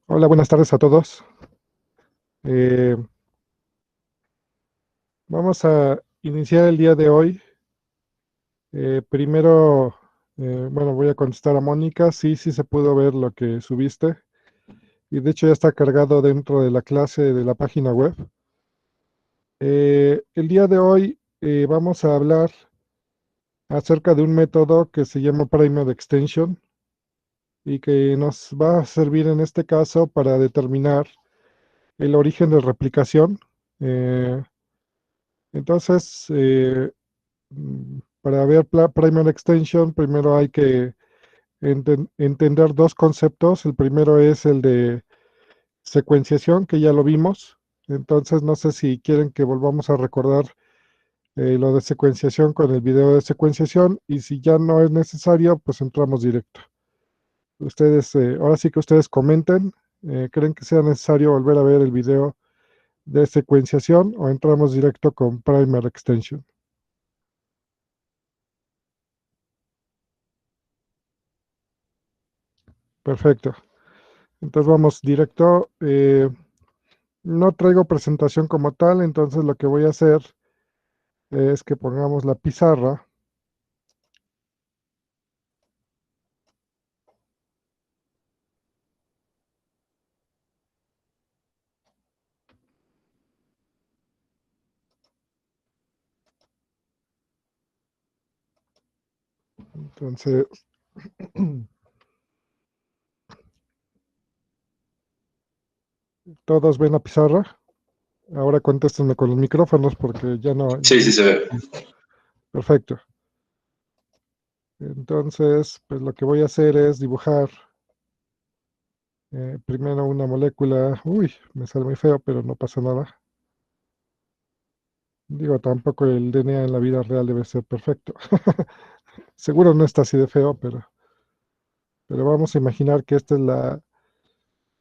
Hola, buenas tardes a todos. Eh, Vamos a iniciar el día de hoy. Primero, bueno, voy a contestar a Mónica. Sí, sí se pudo ver lo que subiste. Y de hecho ya está cargado dentro de la clase de la página web. El día de hoy vamos a hablar acerca de un método que se llama Primer Extension y que nos va a servir en este caso para determinar el origen de replicación. Eh, entonces, para ver Primer Extension, primero hay que entender dos conceptos. El primero es el de secuenciación, que ya lo vimos. Entonces, no sé si quieren que volvamos a recordar lo de secuenciación con el video de secuenciación, y si ya no es necesario, pues entramos directo. Ustedes, ahora sí que ustedes comenten, ¿creen que sea necesario volver a ver el video de secuenciación o entramos directo con Primer Extension? Perfecto. Entonces vamos directo. No traigo presentación como tal, entonces lo que voy a hacer es que pongamos la pizarra. Entonces, ¿todos ven la pizarra? Ahora contéstenme con los micrófonos porque ya no. Sí, sí se ve. Perfecto. Entonces, pues lo que voy a hacer es dibujar primero una molécula. Uy, me sale muy feo, pero no pasa nada. Digo, tampoco el DNA en la vida real debe ser perfecto. Seguro no está así de feo, pero vamos a imaginar que esta es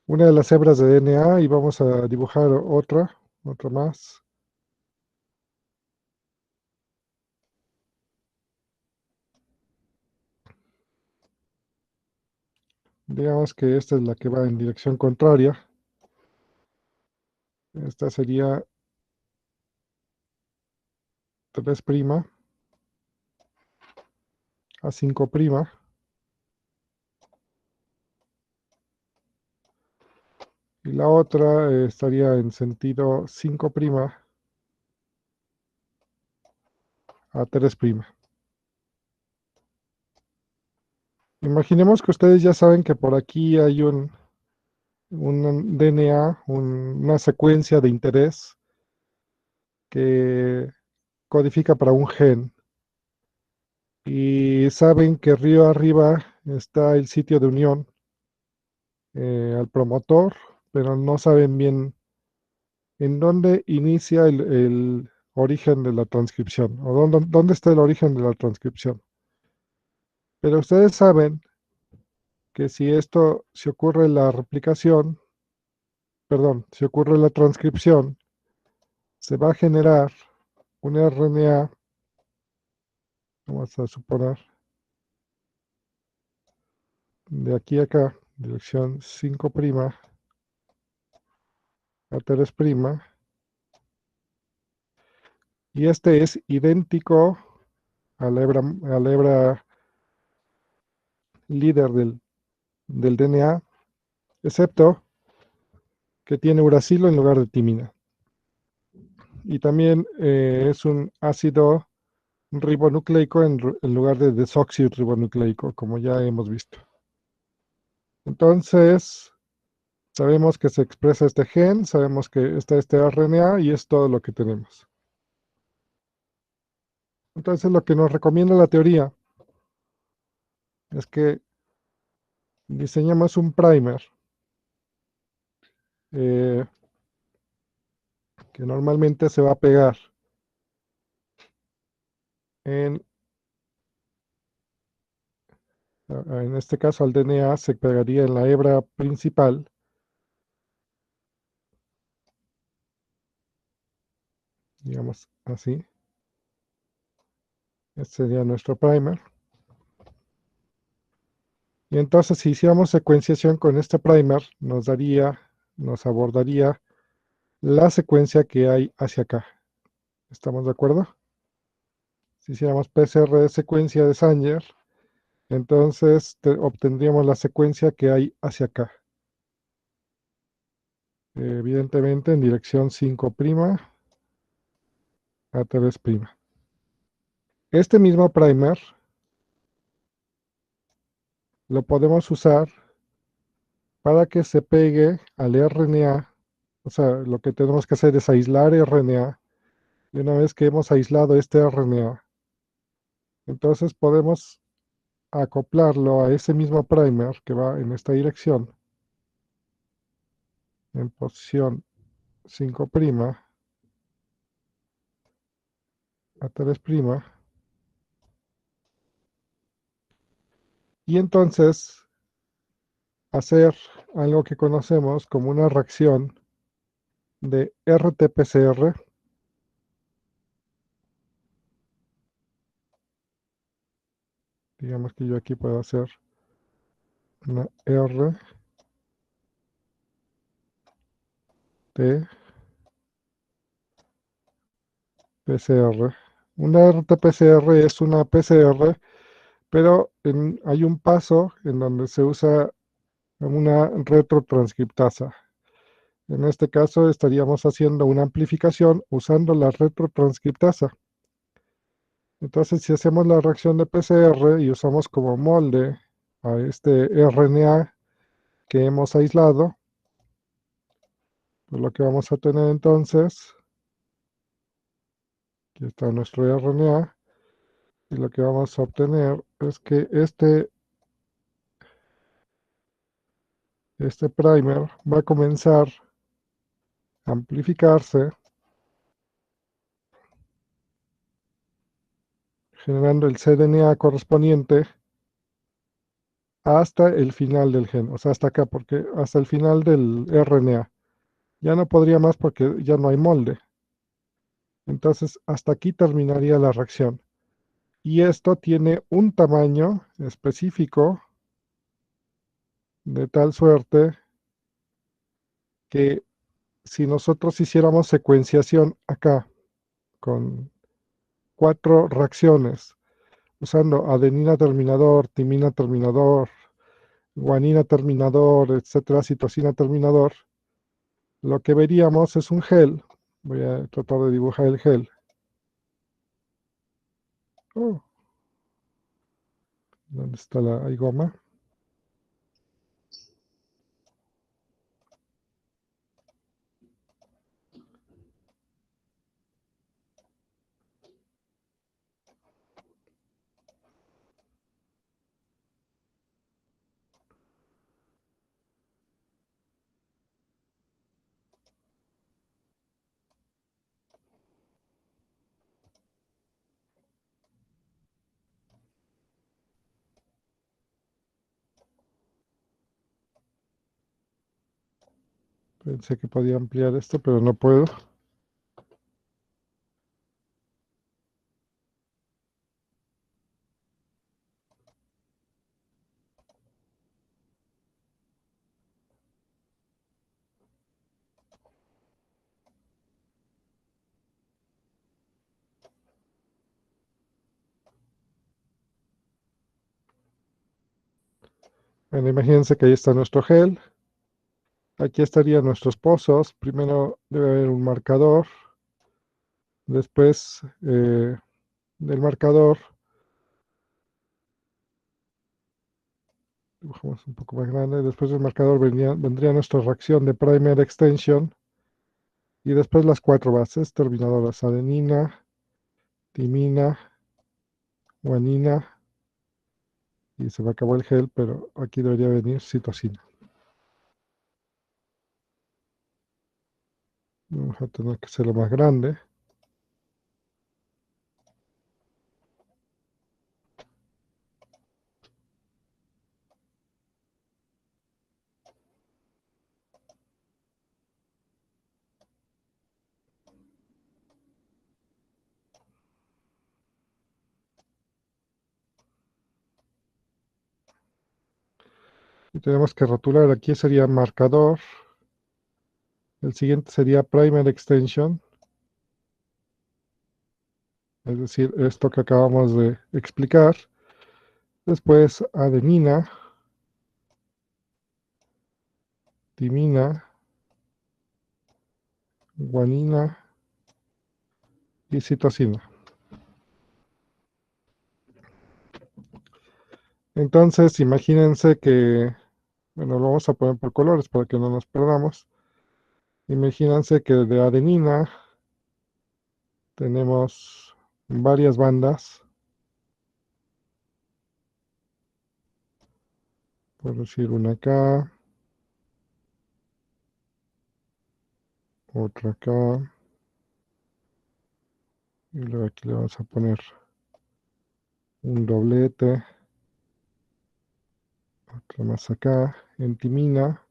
una de las hebras de DNA y vamos a dibujar otra más. Digamos que esta es la que va en dirección contraria. Esta sería 3' a 5'. Y la otra estaría en sentido 5' a 3'. Imaginemos que ustedes ya saben que por aquí hay un DNA, una secuencia de interés que codifica para un gen. Y saben que río arriba está el sitio de unión al promotor, pero no saben bien en dónde inicia el origen de la transcripción, o dónde está el origen de la transcripción. Pero ustedes saben que si ocurre la replicación, perdón, si ocurre la transcripción, se va a generar un RNA, vamos a suponer, de aquí a acá, dirección 5' a 3', y este es idéntico a la hebra líder del DNA, excepto que tiene uracilo en lugar de timina. Y también es un ácido ribonucleico en lugar de desoxirribonucleico, como ya hemos visto. Entonces, sabemos que se expresa este gen, sabemos que está este RNA y es todo lo que tenemos. Entonces, lo que nos recomienda la teoría es que diseñemos un primer eh, que normalmente se va a pegar en en este caso al DNA se pegaría en la hebra principal, digamos así. Este sería nuestro primer. Y entonces si hiciéramos secuenciación con este primer, nos abordaría la secuencia que hay hacia acá. ¿Estamos de acuerdo? Si hiciéramos PCR de secuencia de Sanger, entonces obtendríamos la secuencia que hay hacia acá. Evidentemente en dirección 5' a 3'. Este mismo primer lo podemos usar para que se pegue al RNA. O sea, lo que tenemos que hacer es aislar RNA. Y una vez que hemos aislado este RNA, entonces podemos acoplarlo a ese mismo primer que va en esta dirección, en posición 5' a 3', y entonces hacer algo que conocemos como una reacción de RT-PCR. Digamos que yo aquí puedo hacer una RT-PCR. Una RT-PCR es una PCR, pero hay un paso en donde se usa una retrotranscriptasa. En este caso estaríamos haciendo una amplificación usando la retrotranscriptasa. Entonces, si hacemos la reacción de PCR y usamos como molde a este RNA que hemos aislado, pues lo que vamos a tener entonces, aquí está nuestro RNA, y lo que vamos a obtener es que este primer va a comenzar a amplificarse, generando el cDNA correspondiente hasta el final del gen, o sea, hasta acá, porque hasta el final del RNA. Ya no podría más porque ya no hay molde. Entonces, hasta aquí terminaría la reacción. Y esto tiene un tamaño específico de tal suerte que si nosotros hiciéramos secuenciación acá con 4 reacciones, usando adenina terminador, timina terminador, guanina terminador, etcétera, citosina terminador, lo que veríamos es un gel. Voy a tratar de dibujar el gel. Oh, ¿dónde está la hay goma? Pensé que podía ampliar esto, pero no puedo. Bueno, imagínense que ahí está nuestro gel. Aquí estarían nuestros pozos. Primero debe haber un marcador. Después del marcador, dibujamos un poco más grande. Después del marcador vendría nuestra reacción de primer extension. Y después las 4 bases terminadoras: adenina, timina, guanina. Y se me acabó el gel, pero aquí debería venir citosina. Vamos a tener que hacerlo más grande. Y tenemos que rotular. Aquí sería marcador. El siguiente sería primer extension. Es decir, esto que acabamos de explicar. Después adenina, timina, guanina y citosina. Entonces, imagínense que, bueno, lo vamos a poner por colores para que no nos perdamos. Imagínense que de adenina tenemos varias bandas, por decir una acá, otra acá, y luego aquí le vamos a poner un doblete, otra más acá, en timina,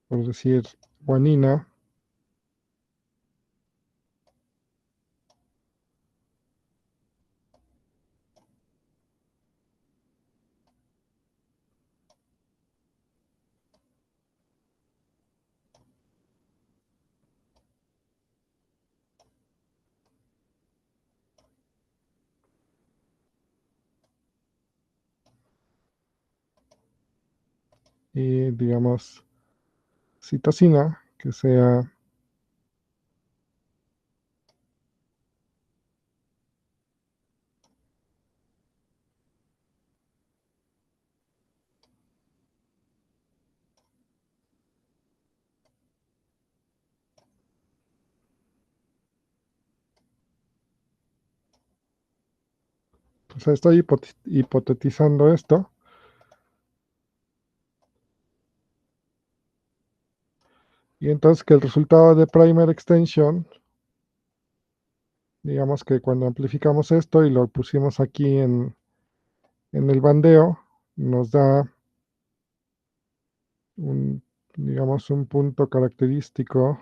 por decir guanina, y digamos citosina, que sea o sea, estoy hipotetizando esto. Y entonces que el resultado de primer extension, digamos que cuando amplificamos esto y lo pusimos aquí en el bandeo, nos da un, digamos, un punto característico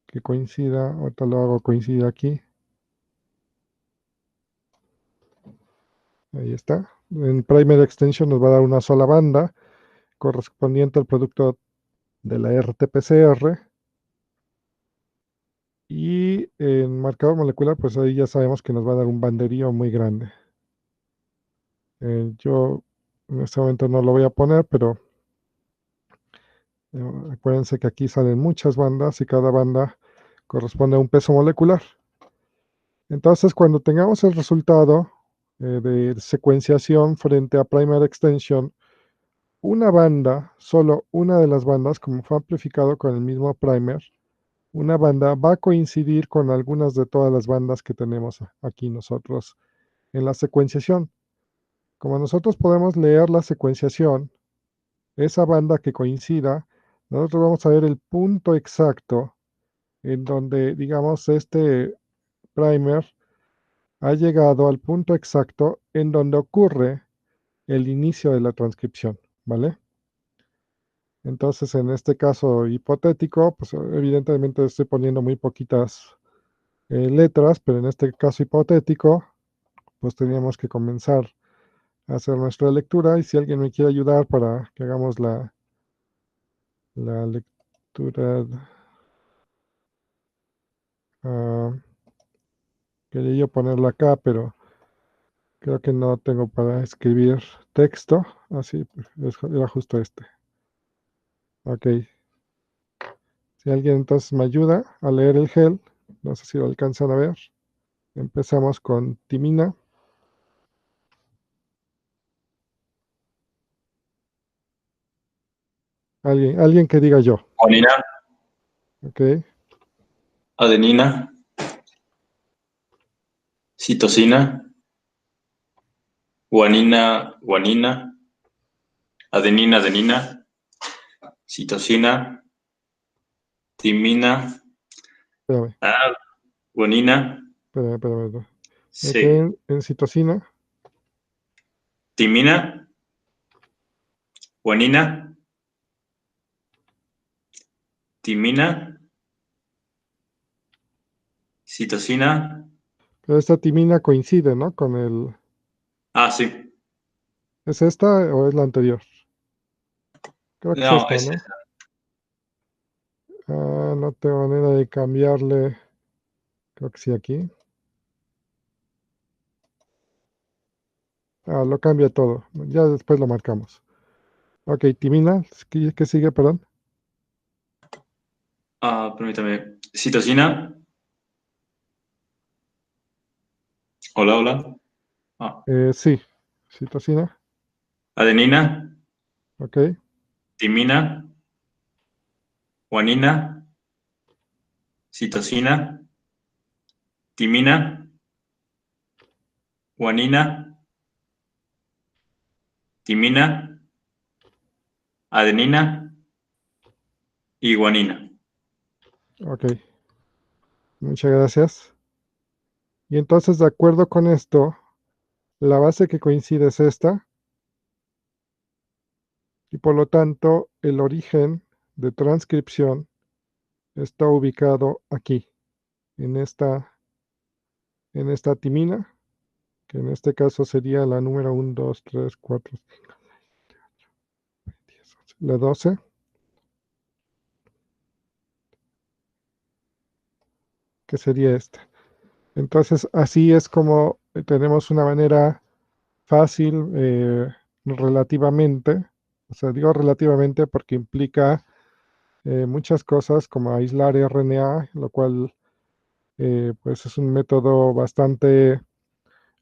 que coincida, ahorita lo hago coincide aquí, ahí está. En primer extension nos va a dar una sola banda correspondiente al producto de la RT-PCR. Y en marcador molecular, pues ahí ya sabemos que nos va a dar un banderío muy grande. Yo en este momento no lo voy a poner, pero acuérdense que aquí salen muchas bandas y cada banda corresponde a un peso molecular. Entonces, cuando tengamos el resultado de secuenciación frente a primer extension, una banda, solo una de las bandas, como fue amplificado con el mismo primer, una banda va a coincidir con algunas de todas las bandas que tenemos aquí nosotros en la secuenciación. Como nosotros podemos leer la secuenciación, esa banda que coincida, nosotros vamos a ver el punto exacto en donde, digamos, este primer ha llegado al punto exacto en donde ocurre el inicio de la transcripción, ¿vale? Entonces, en este caso hipotético, pues evidentemente estoy poniendo muy poquitas letras, pero en este caso hipotético, pues teníamos que comenzar a hacer nuestra lectura y si alguien me quiere ayudar para que hagamos la lectura, ah, quería yo ponerla acá, pero creo que no tengo para escribir texto, así era justo este. Ok, si alguien entonces me ayuda a leer el gel, no sé si lo alcanzan a ver. Empezamos con timina. Alguien que diga yo. Guanina, Ok, adenina, citosina, guanina, guanina, adenina, adenina, citosina, timina, Espérame, guanina, espérame. Me quedé sí, en citosina. timina, guanina, timina, citosina. Pero esta timina coincide, ¿no? Con el... Sí. ¿Es esta o es la anterior? Creo que es No, esta, ¿no? No tengo manera de cambiarle. Creo que sí aquí. Lo cambia todo. Ya después lo marcamos. Ok, timina. ¿Qué sigue, perdón? Permítame. Citosina. Hola, hola. Ah, Sí, citosina. adenina, Ok, timina, guanina, citosina, timina, guanina, timina, adenina y guanina. ok. Muchas gracias. Y entonces, de acuerdo con esto, la base que coincide es esta, y por lo tanto, el origen de transcripción está ubicado aquí, en en esta timina, que en este caso sería la número 1, 2, 3, 4, 10, 11, la 12, que sería esta. Entonces, así es como tenemos una manera fácil, relativamente, o sea, digo relativamente porque implica muchas cosas como aislar RNA, lo cual pues es un método bastante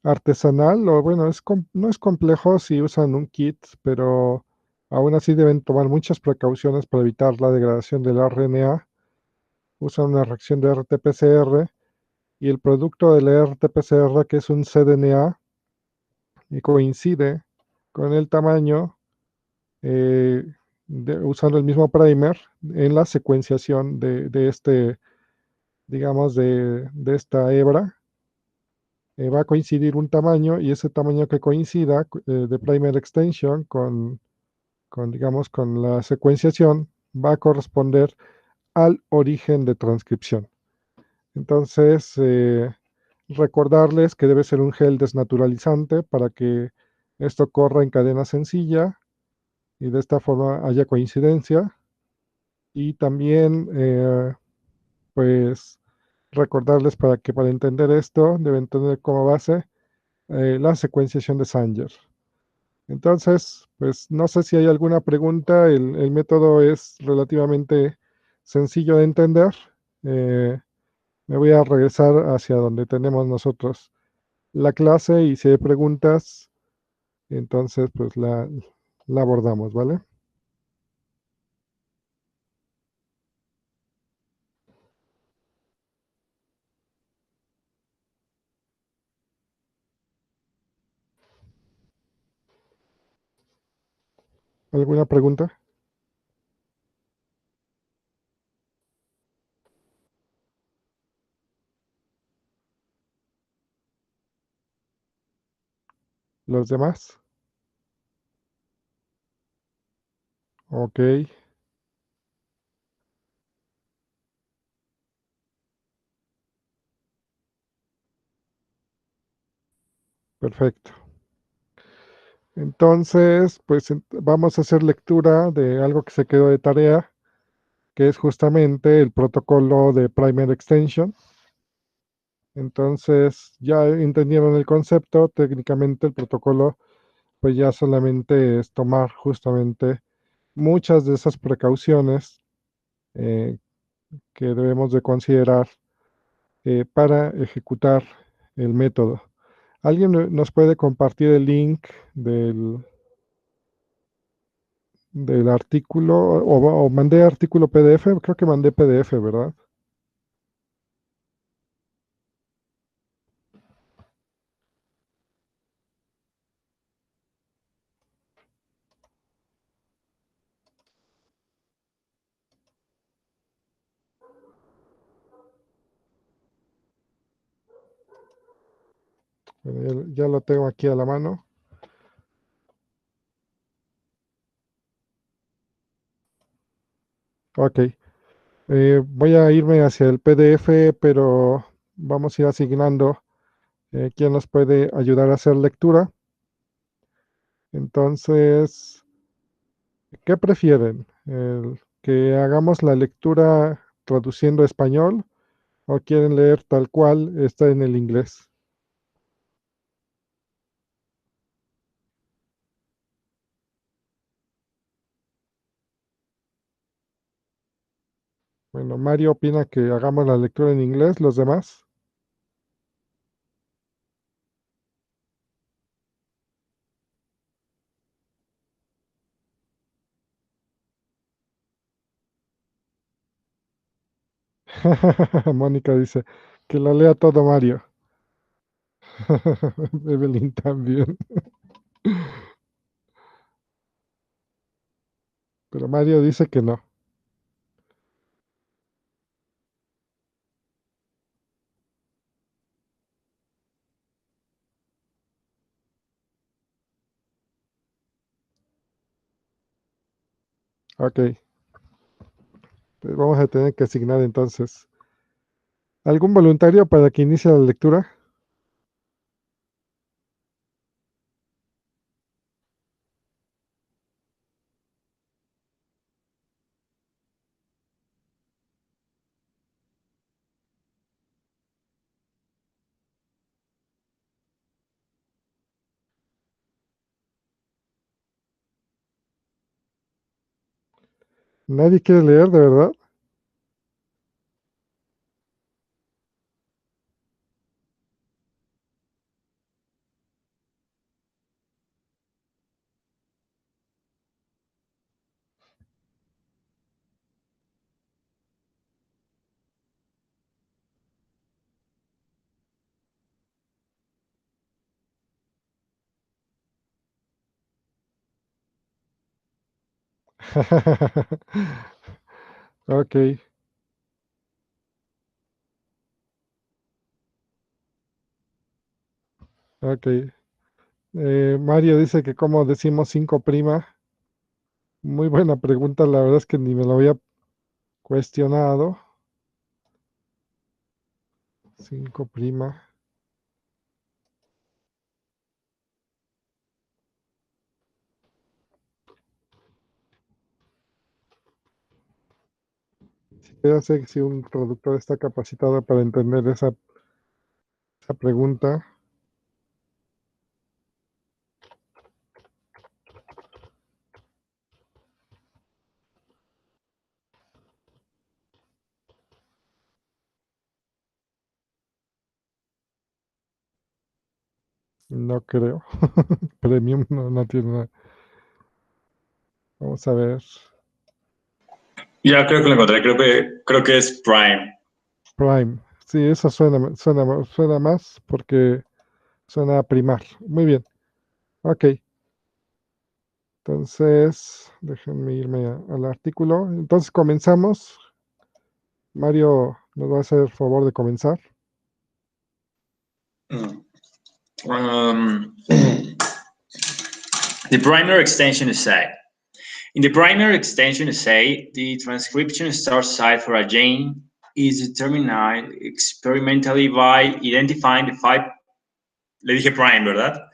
artesanal, o bueno, no es complejo si usan un kit, pero aún así deben tomar muchas precauciones para evitar la degradación del RNA. Usan una reacción de RT-PCR y el producto del RT-PCR, que es un cDNA, y coincide con el tamaño eh, usando el mismo primer en la secuenciación de este, digamos, de esta hebra. Va a coincidir un tamaño y ese tamaño que coincida de primer extension digamos, con la secuenciación va a corresponder al origen de transcripción. Entonces, recordarles que debe ser un gel desnaturalizante para que esto corra en cadena sencilla y de esta forma haya coincidencia. Y también, pues, recordarles para entender esto, deben tener como base la secuenciación de Sanger. Entonces, pues no sé si hay alguna pregunta. El método es relativamente sencillo de entender. Eh, Me voy a regresar hacia donde tenemos nosotros la clase y si hay preguntas, entonces pues la abordamos, ¿vale? ¿Alguna pregunta? ¿Los demás? Ok, perfecto. Entonces, pues vamos a hacer lectura de algo que se quedó de tarea, que es justamente el protocolo de Primer Extension. Entonces, ya entendieron el concepto, técnicamente el protocolo, pues ya solamente es tomar justamente muchas de esas precauciones eh, que debemos de considerar para ejecutar el método. ¿Alguien nos puede compartir el link del artículo o mandé artículo PDF? Creo que mandé PDF, ¿verdad? Bueno, ya lo tengo aquí a la mano. Ok. Voy a irme hacia el PDF, pero vamos a ir asignando quién nos puede ayudar a hacer lectura. Entonces, ¿qué prefieren? ¿Que hagamos la lectura traduciendo a español o quieren leer tal cual está en el inglés? Bueno, Mario opina que hagamos la lectura en inglés, los demás. Mónica dice que la lea todo Mario. Evelyn también. Pero Mario dice que no. Ok, pues vamos a tener que asignar entonces. ¿Algún voluntario para que inicie la lectura? ¿Nadie quiere leer, de verdad? Ok, ok. Mario dice que cómo decimos 5 prima. Muy buena pregunta, la verdad es que ni me lo había cuestionado. 5 prima. Ya sé si un traductor está capacitado para entender esa pregunta. No creo. Premium no tiene nada. Vamos a ver. Ya creo que lo encontré, creo que es Prime. Prime. Sí, eso suena más porque suena a primar. Muy bien. Ok. Entonces, déjenme irme al artículo. Entonces comenzamos. Mario nos va a hacer el favor de comenzar. Um, the primary extension essay. In the primary extension essay, the transcription start site for a gene is determined experimentally by identifying the five. Le dije prime, ¿verdad?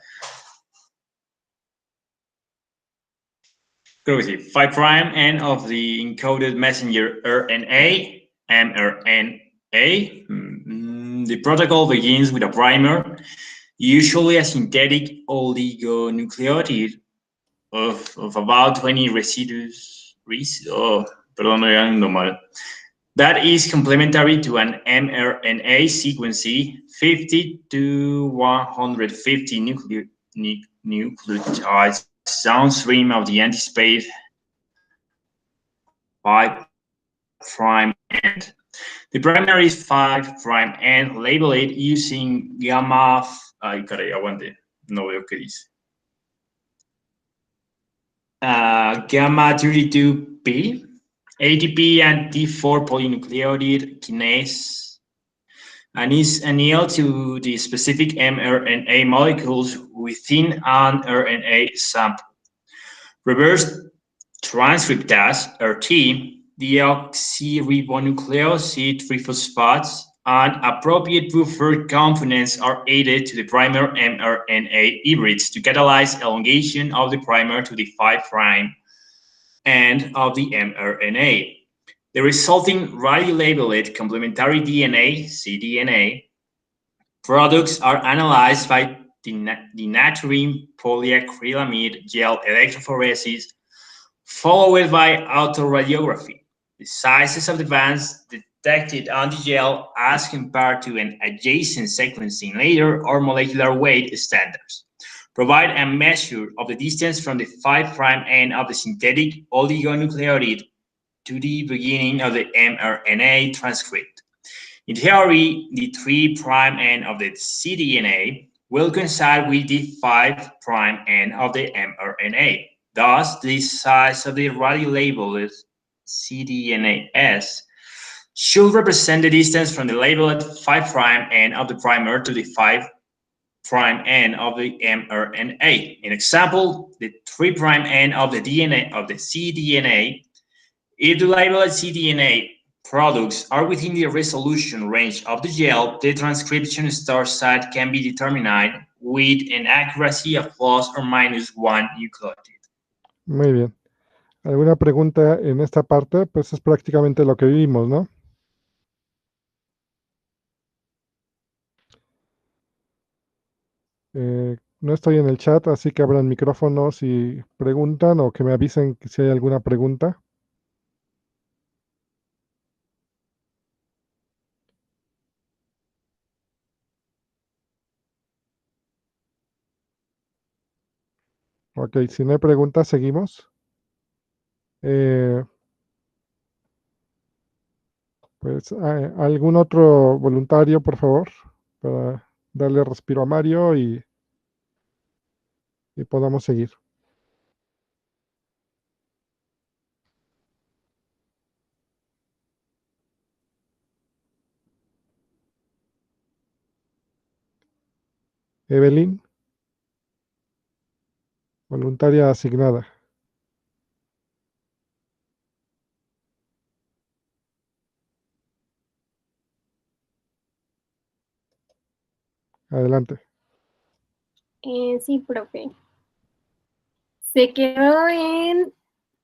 Creo que sí. 5 prime end of the encoded messenger RNA, mRNA. The protocol begins with a primer, usually a synthetic oligonucleotide of about 20 residues. Perdón, no ando mal. That is complementary to an mRNA sequence, 50 to 150 nucleotides downstream of the anticipated 5 prime end. The primary is 5 prime end, label it using gamma. Ay, caray, aguante. No veo qué dice. Gamma 32P, ATP and T4 polynucleotide kinase. and is annealed to the specific mRNA molecules within an RNA sample. Reverse transcriptase, RT, deoxyribonucleoside triphosphates, and appropriate buffer components are added to the primer mRNA hybrids to catalyze elongation of the primer to the 5' end of the mRNA. The resulting radiolabeled complementary DNA, cDNA, products are analyzed by denaturing polyacrylamide gel electrophoresis, followed by autoradiography. The sizes of the bands detected on the gel as compared to an adjacent sequencing layer or molecular weight standards provide a measure of the distance from the 5' end of the synthetic oligonucleotide to the beginning of the mRNA transcript. In theory, the 3' end of the cDNA will coincide with the 5' end of the mRNA. Thus, the size of the radiolabeled cDNAs should represent the distance from the labeled 5' end of the primer to the 5' end of the mRNA. In example, the 3' end of the DNA of the cDNA. If the labeled cDNA products are within the resolution range of the gel, the transcription start site can be determined with an accuracy of plus or minus 1 nucleotide. Muy bien. ¿Alguna pregunta en esta parte? Pues es prácticamente lo que vimos, ¿no? No estoy en el chat, así que abran micrófonos y preguntan o que me avisen si hay alguna pregunta. Ok, si no hay preguntas, seguimos. Pues algún otro voluntario, por favor, para darle respiro a Mario y podamos seguir. Evelyn, voluntaria asignada. Adelante. Sí, profe. Se quedó en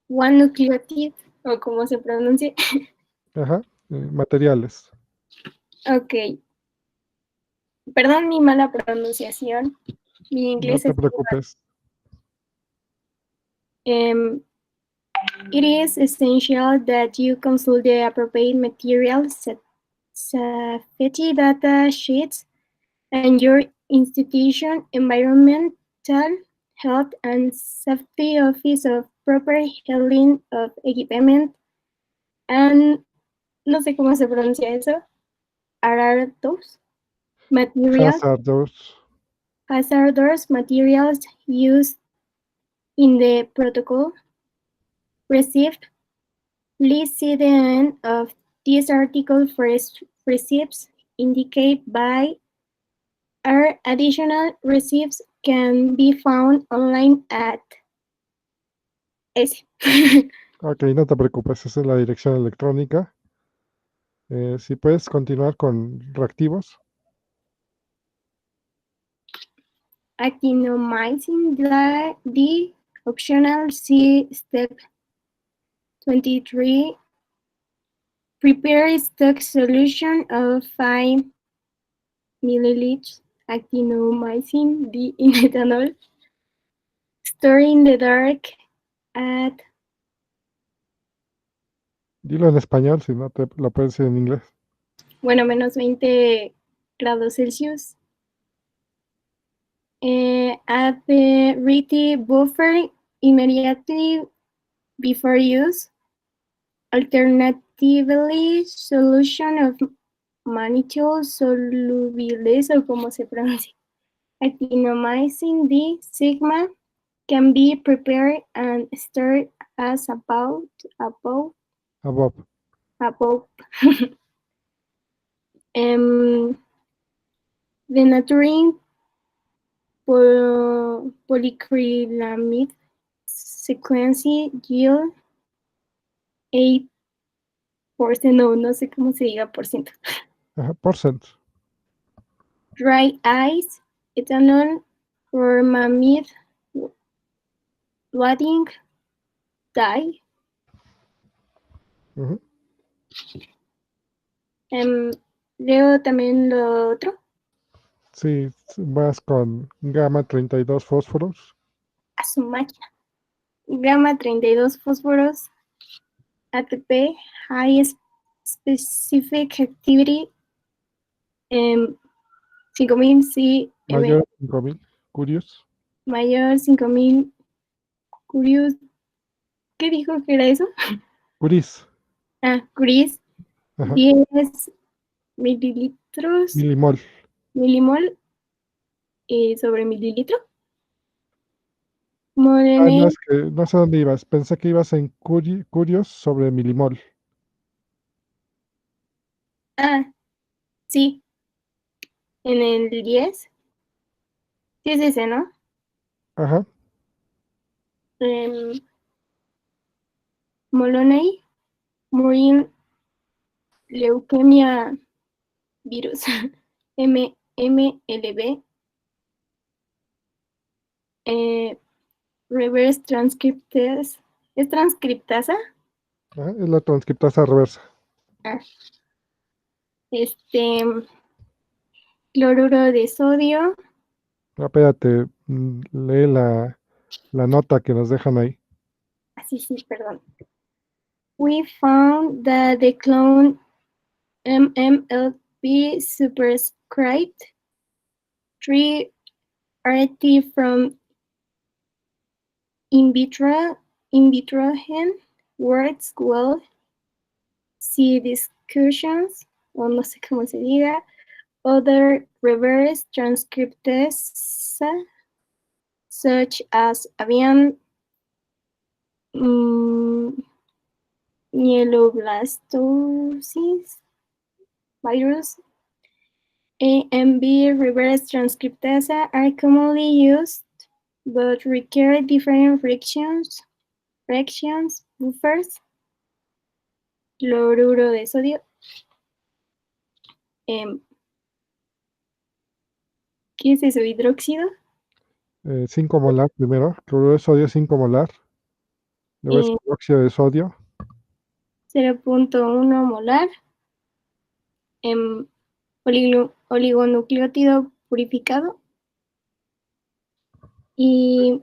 one nucleotide, o como se pronuncia. Ajá, materiales. Ok. Perdón mi mala pronunciación. Mi No inglés te es... preocupes. It is essential that you consult the appropriate materials, safety data sheets, and your institution environmental health and safety office of proper handling of equipment and no sé cómo se pronuncia eso. Hazardous materials. Hazardous materials used in the protocol. Received. Please see the end of this article for receipts indicated by our additional receipts can be found online at S. Ok, no te preocupes, esa es la dirección electrónica. Si puedes continuar con reactivos. Actinomycin, the optional C step 23. Prepare stock solution of 5 milliliters actinomycin D in ethanol. Store in the dark at... Dilo en español, si no te lo puedes decir en inglés. Bueno, menos 20 grados Celsius. Add the ready buffer immediately before use. Alternatively, solution of mannitol solubiles, o como se pronuncia, actinomycin D sigma can be prepared and stored as above. Denaturing polyacrylamide sequence yield 8%, no sé cómo se diga por ciento. Percent. Dry ice, ethanol, formamide, loading, dye. Leo también lo otro. Sí, vas con gamma 32 fósforos. A su máquina. Gamma 32 fósforos. ATP, High Specific Activity, 5000 cm. Mayor 5000. Curious. Mayor 5000. Curious. ¿Qué dijo que era eso? Curis. Curis. Ajá. 10 mililitros. Milimol. Milimol sobre mililitro. No, Molene. es que no sé dónde ibas. Pensé que ibas en Curios sobre milimol. Sí. En el 10. Sí es ese, ¿no? Ajá. Moloney. Murin. Leucemia virus. MLB. Reverse transcriptase. ¿Es transcriptasa? Ajá. Es la transcriptasa reversa. Cloruro de sodio. Espérate, lee la nota que nos dejan ahí. Sí, perdón. We found that the clone MMLP superscript 3 RT from in vitro hen works well. See discussions, o no sé cómo se diga, other reverse transcriptase such as avian myeloblastosis virus, AMB reverse transcriptase are commonly used but require different frictions, buffers, cloruro de sodio. ¿Qué es eso? ¿Hidróxido? 5 molar primero. Cloruro de sodio 5 molar. Luego es óxido de sodio. 0.1 molar. Oligonucleótido purificado. Y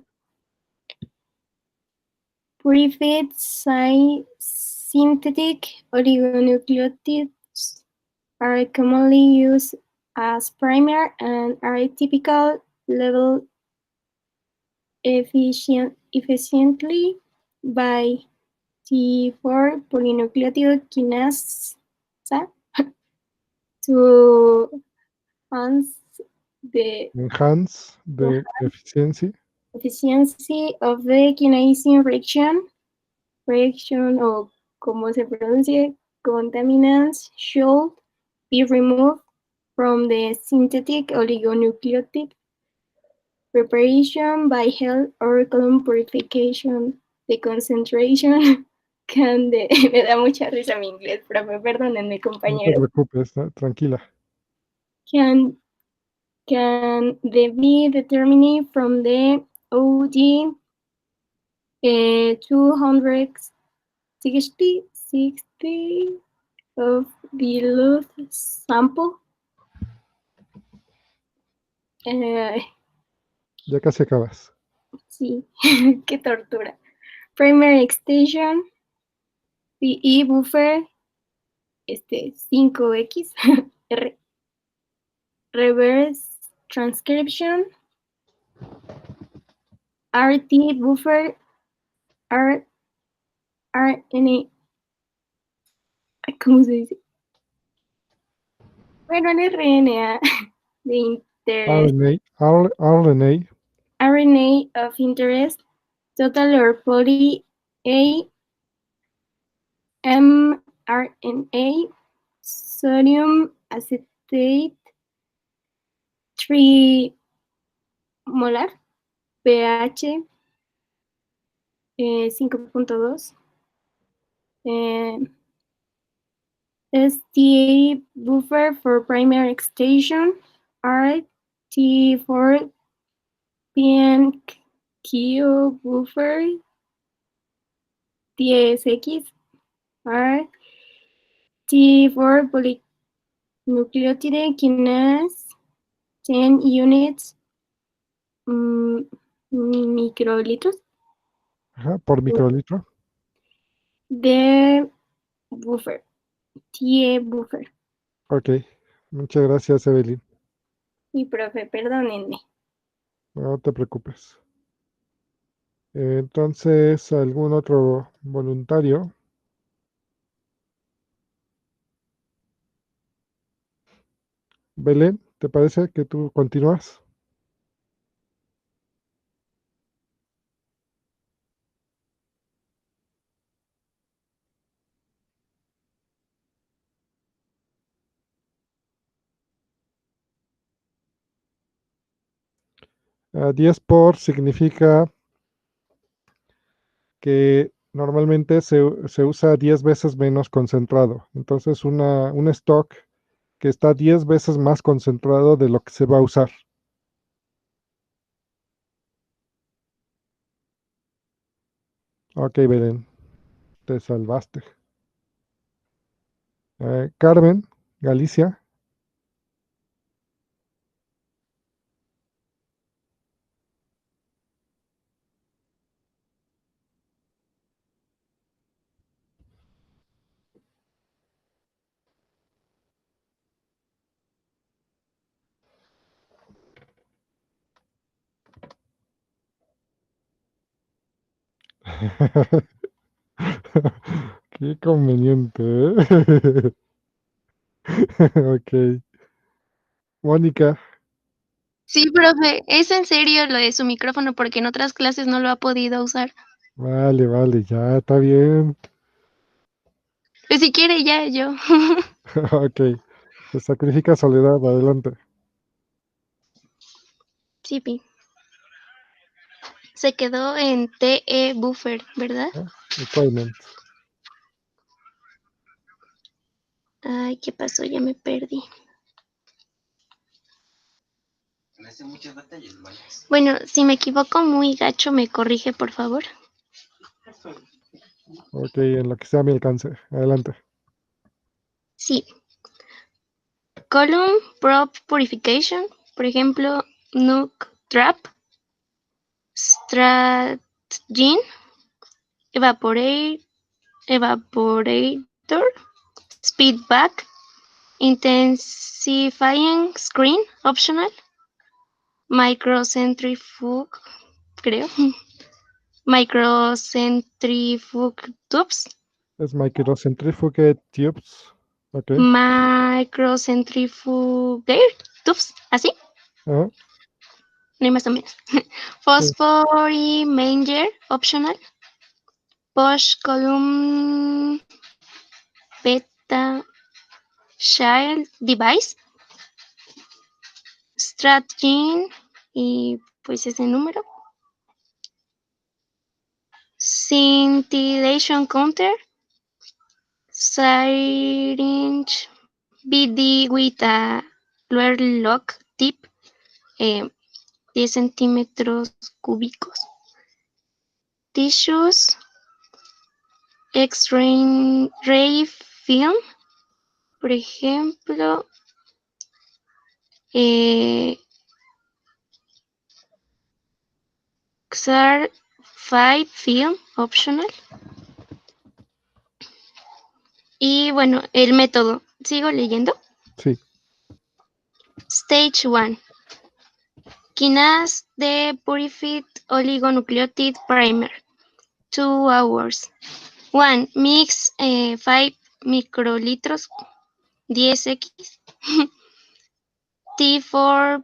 purified synthetic oligonucleotides are commonly used as primer and are typical level efficiently by T4 polynucleotide kinase to Enhance the efficiency of the kinase reaction o como se pronuncia, contaminants should be removed from the synthetic oligonucleotide preparation by health or column purification. The concentration can me da mucha risa mi inglés, profe, perdónenme, No te compañero. preocupes, tranquila. Can be determined from the OG 260 of the blood sample. Ya casi acabas. Sí, qué tortura. Primary extension, PE buffer, 5X, reverse transcription, RT buffer, RNA, ¿cómo se dice? Bueno, el RNA de interés. RNA of interest, total or poly A mRNA sodium acetate 3 molar, pH 5.2, STA buffer for primary extension, RT4 PNQ buffer, TSX, RT4 polynucleotide kinase, 10 units microlitros Ajá, por microlitro. de buffer, TE buffer. Ok, muchas gracias, Evelyn. Y profe, perdónenme. No te preocupes. Entonces, ¿algún otro voluntario? Belén, ¿te parece que tú continúas? Ah, 10 por significa que normalmente se usa 10 veces menos concentrado. Entonces, un stock que está 10 veces más concentrado de lo que se va a usar. Ok, Belén, te salvaste. Carmen, Galicia. Qué conveniente, ¿eh? Ok. Mónica, Sí, profe, es en serio lo de su micrófono porque en otras clases no lo ha podido usar. vale, vale, ya está bien. Pues si quiere ya yo. Ok. Se sacrifica Soledad, adelante. Sí, pi. Se quedó en TE buffer, ¿verdad? Requirement. Ay, ¿qué pasó? Ya me perdí. Bueno, si me equivoco muy gacho, me corrige, por favor. Ok, en lo que sea a mi alcance. Adelante. Sí. Column prop purification, por ejemplo, nuke trap, stratgene, evaporator, speedback, intensifying screen, optional, microcentrifuge, creo, microcentrifuge tubes, Es microcentrifuge tubes. Ok. microcentrifuge tubes, así, Ajá, no hay más o menos. sí. Phosphorimanger, optional, push column beta child device, stratgene y pues ese número. Scintillation counter, syringe BD with a lower lock tip, 10 centímetros cúbicos. Tissues, X-ray film, por ejemplo, XR 5 film, optional. Y bueno, el método. ¿Sigo leyendo? Sí. Stage 1. Kinase de Purified Oligonucleotide Primer. 2 hours. 1. Mix 5 microlitros 10x T4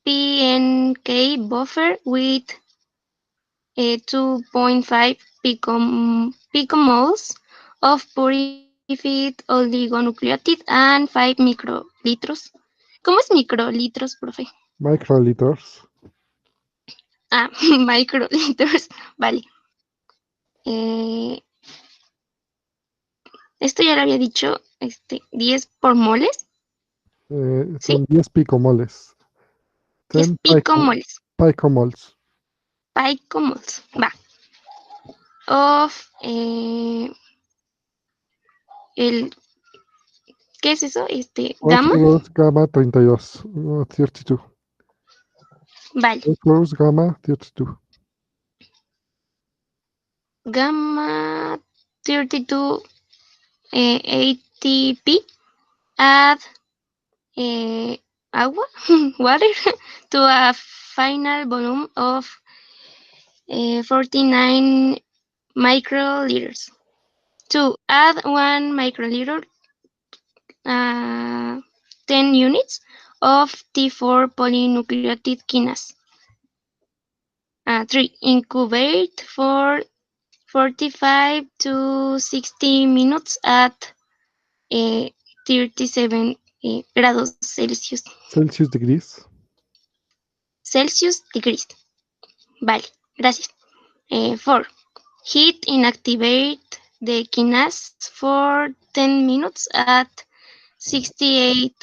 PNK buffer with 2.5 picomoles of purified lipid oligonucleotide and 5 microlitros. ¿Cómo es microlitros, profe? Microliters. Ah, microlitros, vale. Esto ya lo había dicho, 10 por moles, ¿sí? Son 10 picomoles. 10 picomoles, picomoles. picomoles, va. Of, ¿qué es eso? Gamma, Phosphorus gamma 32. 32. vale. Phosphorus gamma 32. Gamma 32 ATP, add agua, water, to a final volume of 49 microliters. To add 1 microliter, 10 units of T4 polynucleotide kinase. 3. Incubate for 45 to 60 minutes at 37 grados Celsius. Celsius degrees. Celsius degrees. Vale, gracias. 4. Heat inactivate the kinase for 10 minutes at 68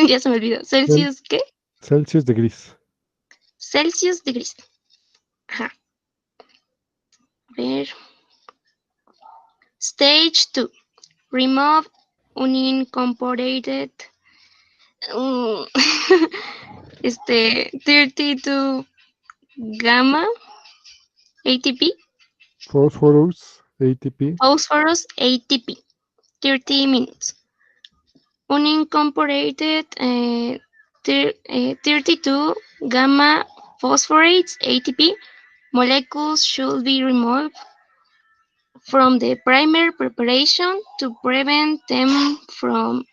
ya se me olvidó. ¿Celsius qué? Celsius degrees. Celsius degrees. Ajá. A ver. Stage 2. Remove unincorporated 32 gamma ATP, Phosphorus ATP. phosphorus ATP, 30 minutes. Unincorporated 32 gamma phosphorates ATP molecules should be removed from the primer preparation to prevent them from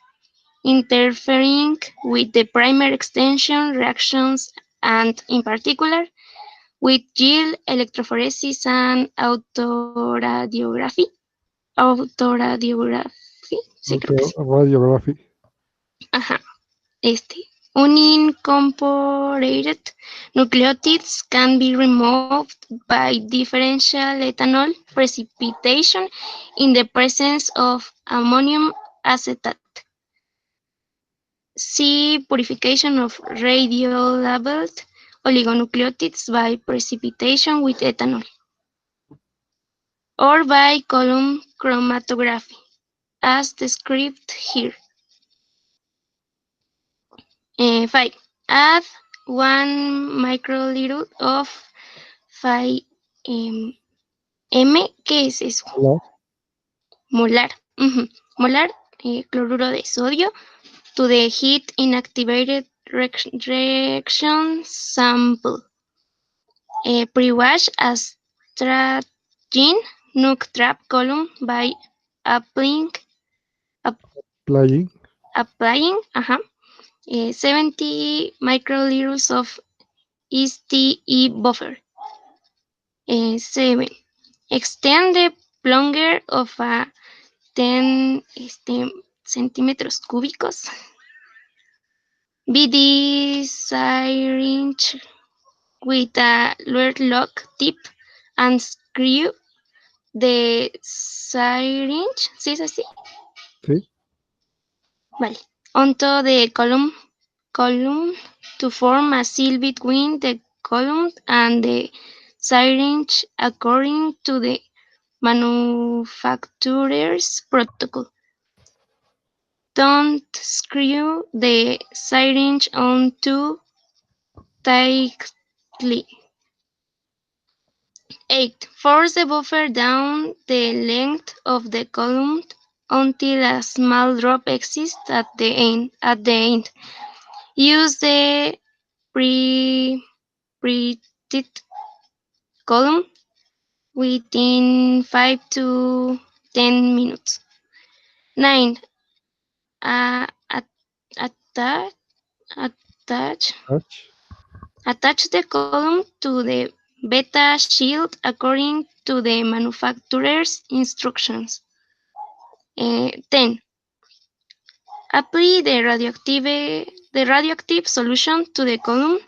interfering with the primer extension reactions and, in particular, with yield electrophoresis and autoradiography. Autoradiography, sí creo que sí. Radiography. Ajá, unincorporated nucleotides can be removed by differential ethanol precipitation in the presence of ammonium acetate. See purification of radio-labeled oligonucleotides by precipitation with ethanol or by column chromatography, as described here. 5. Add 1 microliter of 5 M. ¿Qué es eso? Molar. Molar cloruro de sodio to the heat inactivated reaction sample. Pre-wash astragen nuc trap column by applying 70 microliters of STE buffer. 7. Extend the plunger of a 10 centímetros cúbicos. BD syringe with a luer lock tip and screw the syringe. ¿Sí es así? Sí. Vale. Onto the column to form a seal between the column and the syringe according to the manufacturer's protocol. Don't screw the syringe on too tightly. 8. Force the buffer down the length of the column until a small drop exists at the end. Use the preheated column within 5 to 10 minutes. 9. Attach the column to the beta shield according to the manufacturer's instructions. 10. Apply the radioactive solution to the column.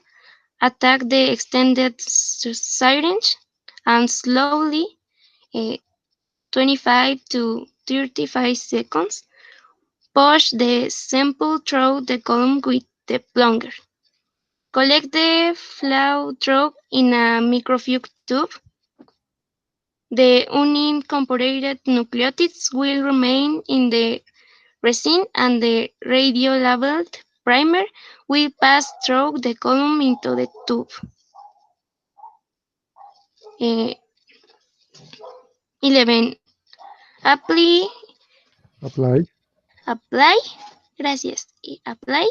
Attack the extended syringe and slowly, 25 to 35 seconds, push the sample through the column with the plunger. Collect the flow through in a microfuge tube. The unincorporated nucleotides will remain in the resin and the radio-labeled primer will pass through the column into the tube. 11. Apply, gracias, apply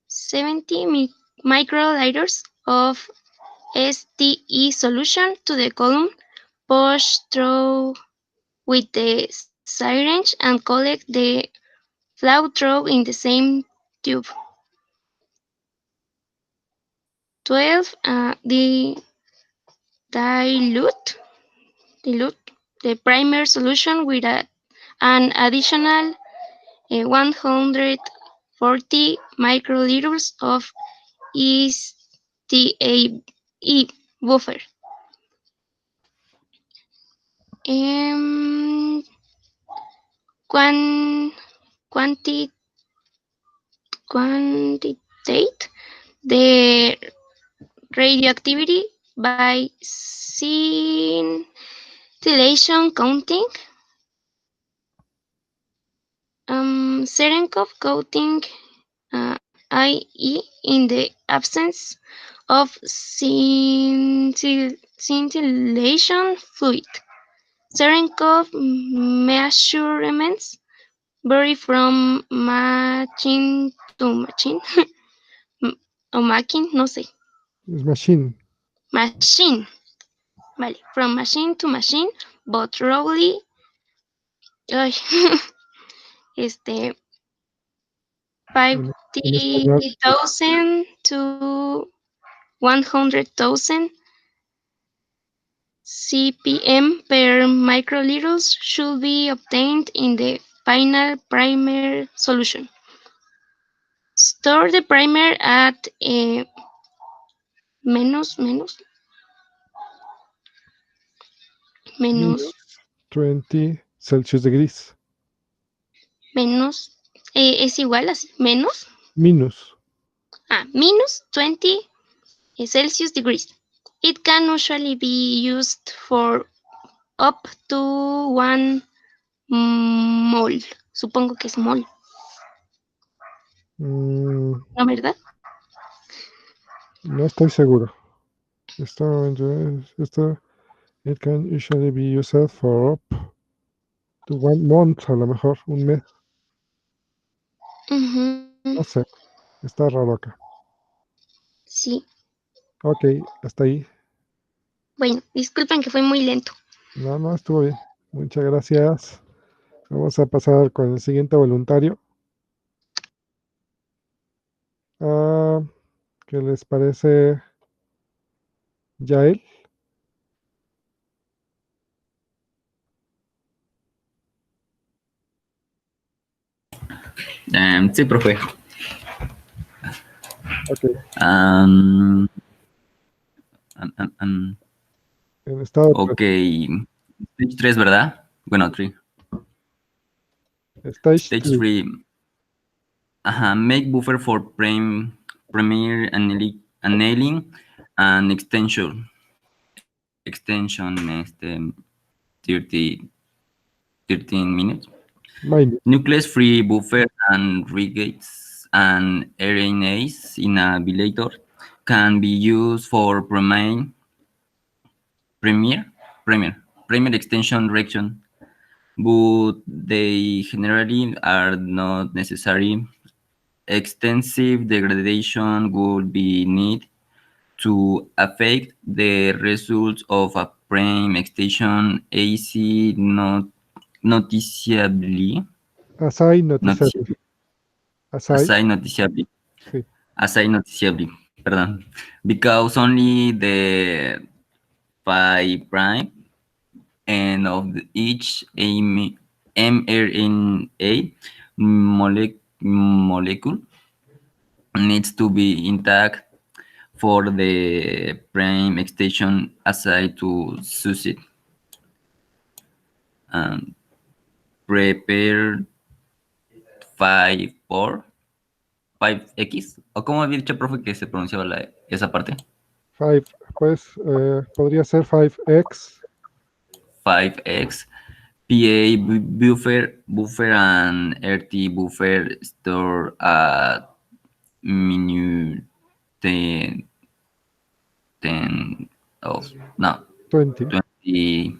70 microliters of STE solution to the column, push through with the syringe and collect the flow through in the same tube. 12. Dilute the primer solution with an additional 140 microliters of STAE buffer. Quantitate the radioactivity by scintillation counting. Cherenkov coating, i.e. in the absence of scintillation fluid. Cherenkov measurements vary from machine to machine. O machine, no sé. Es machine. Machine. Vale, from machine to machine, but roughly, 50,000 to 100,000 CPM per microliters should be obtained in the final primer solution. Store the primer at minus 20 Celsius degrees. Menos, es igual así, menos. Minus. Minus 20 Celsius degrees. It can usually be used for up to 1 mol. Supongo que es mol. ¿No, verdad? No estoy seguro. Esto, it can usually be used for up to 1 month, a lo mejor, un mes. No sé. Está raro acá. Sí. Ok, hasta ahí. Bueno, disculpen que fue muy lento. No, estuvo bien. Muchas gracias. Vamos a pasar con el siguiente voluntario. ¿Qué les parece, Yael? Sí, profe. Ok. En estado ok. Stage 3, ¿verdad? Bueno, 3. Stage 3. Make buffer for premier annealing and extension. 13 minutes. Nucleus-free buffer and regates and RNAs in a bilator can be used for premier extension reaction, but they generally are not necessary. Extensive degradation would be needed to affect the results of a prime extension AC noticeably. Aside noticeably. Aside noticeably. Pardon. Because only the 5 prime end of each mRNA molecule needs to be intact for the prime extension assigned to succeed. Prepare 5 por 5x, o como había dicho, profe, que se pronunciaba esa parte. 5, pues podría ser 5x. 5x. PA buffer and RT buffer store at minus 10 20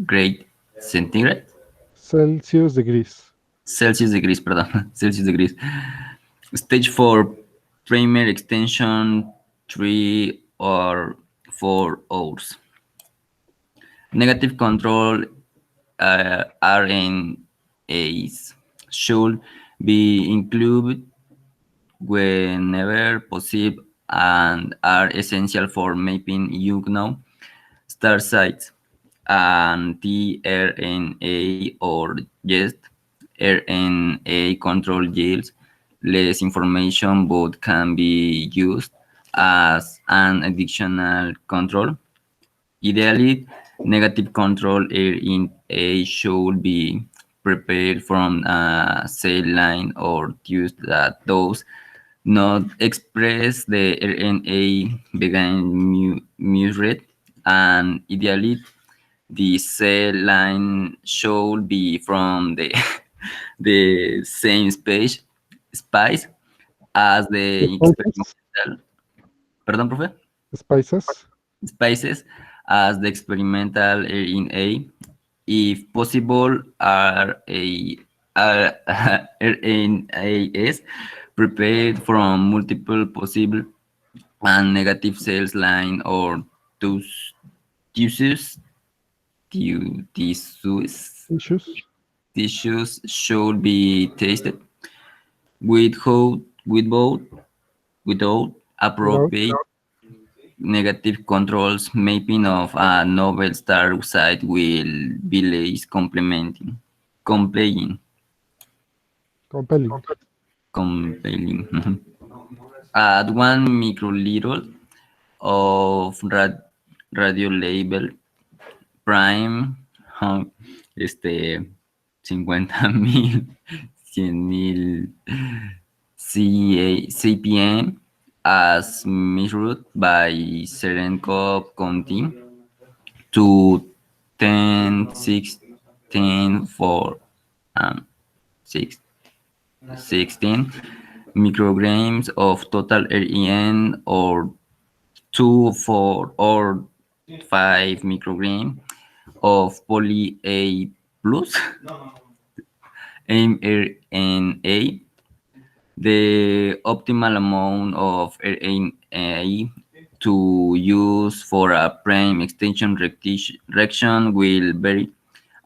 grade centigrade. Celsius degrees. Celsius degrees, perdón. Celsius degrees. Stage 4 primer extension 3 or 4 hours. Negative control RNAs should be included whenever possible and are essential for mapping star sites and tRNA or just RNA control yields less information but can be used as an additional control. Ideally, negative control RNA should be prepared from a cell line or used that does not express the RNA begin muted, and ideally the cell line should be from the the same spice as the Spices. experimental. Perdón, profe. Spices. Spices as the experimental RNA, if possible, RNAs prepared from multiple possible and negative cells line or tissues. Issues. Tissues should be tested without appropriate negative controls. Mapping of a novel star site will be less compelling. At 1 microliter of radio label prime, 50,000, 100,000 CPM as measured by Serenkov counting to 10, 16, 4, 16 micrograms of total REN or 2, 4, or 5 micrograms of poly A plus mRNA. The optimal amount of RNA to use for a prime extension reaction will vary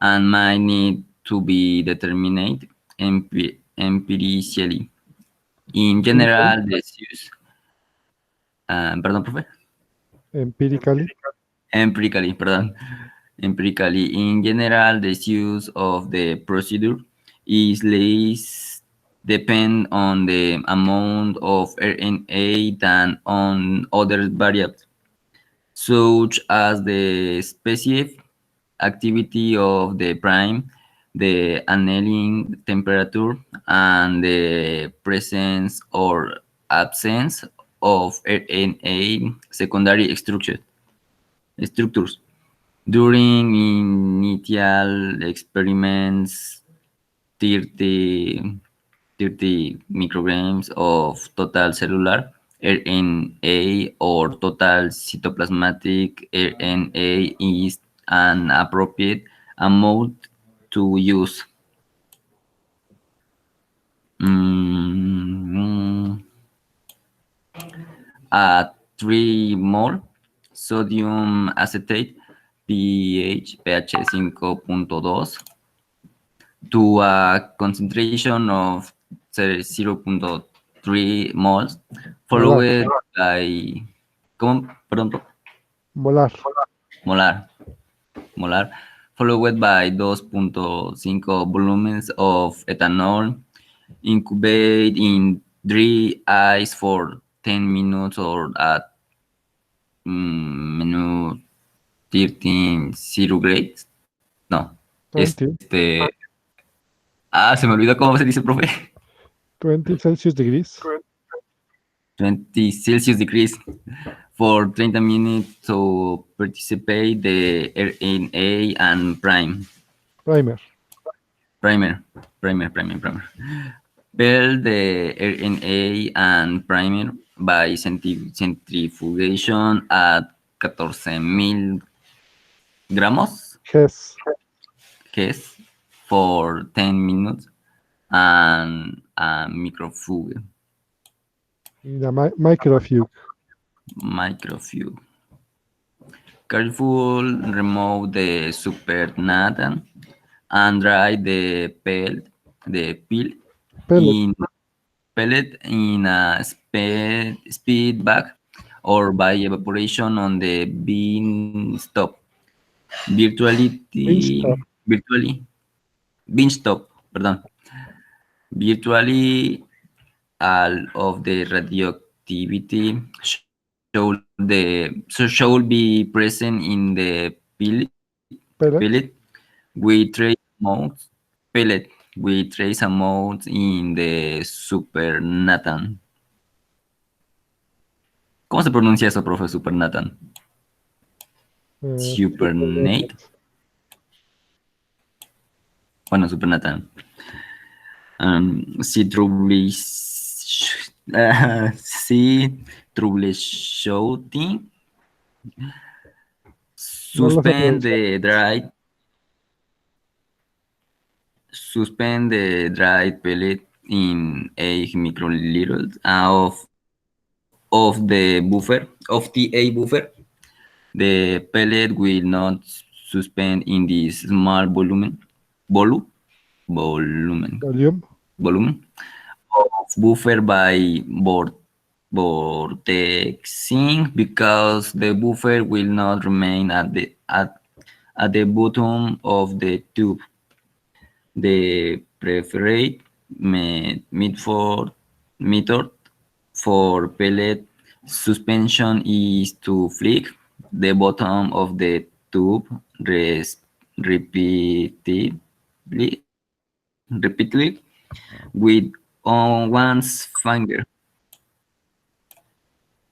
and might need to be determined empirically. In general, this use. Perdón, profe. Empirically, pardon. Empirically, in general, the use of the procedure is less depend on the amount of RNA than on other variables, such as the specific activity of the prime, the annealing temperature, and the presence or absence of RNA secondary structures. During initial experiments, 30 micrograms of total cellular RNA or total cytoplasmatic RNA is an appropriate amount to use. At 3 mol sodium acetate pH 5.2 to a concentration of 0.3 moles followed by perdón, Molar. molar, molar, followed by 2.5 volumens of ethanol, incubate in dry ice for 10 minutes or at minute 13 0 grades. No, 20, se me olvidó cómo se dice, profe. 20 Celsius degrees. 20 Celsius degrees for 30 minutes to participate the RNA and Primer. primer. Build the RNA and primer by centrifugation at 14,000 gramos Ges. Gs for 10 minutes and a microfugue. The microfugue. Microfugue. Careful remove the supernatant and dry the peel Pellet. in a speed bag or by evaporation on the bean stop. Beanstalk. Beanstalk, pardon. Virtually all of the radioactivity should be present in the Pellet. pellet with trace amounts in the supernatant. ¿Cómo se pronuncia eso, profe? Supernatant. Supernate. Bueno, supernatant. Troubleshooting. No lo sé Suspend pronunciar. the dried pellet in 8 microliters of the A buffer. The pellet will not suspend in this small volume Volume. of buffer by vortexing because the buffer will not remain at the bottom of the tube. The preferred method for pellet suspension is to flick the bottom of the tube repeatedly with one's finger.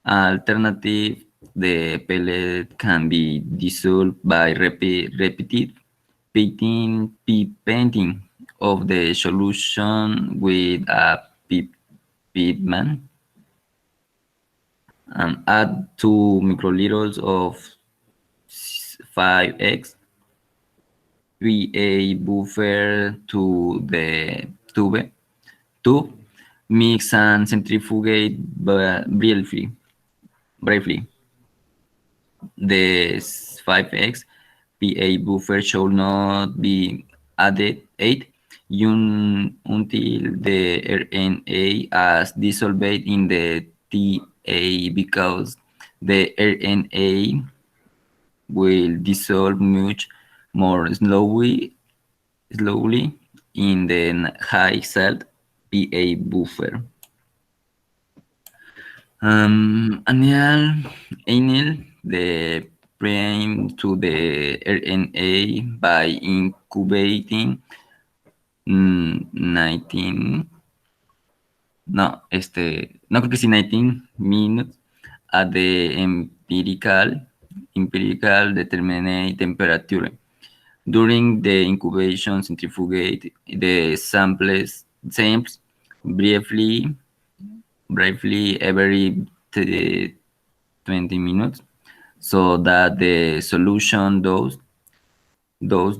Alternative, the pellet can be dissolved by repeated painting of the solution with a pigment and add 2 microliters of 5x PA buffer to the tube, mix and centrifugate briefly. The 5x PA buffer should not be added until the RNA is dissolved in the TA because the RNA will dissolve much more slowly in the high salt PA buffer. Anneal the prime to the RNA by incubating 19 no creo que sí 19 minutes at the empirical determinate temperature. During the incubation, centrifugate the samples briefly every 20 minutes so that the solution does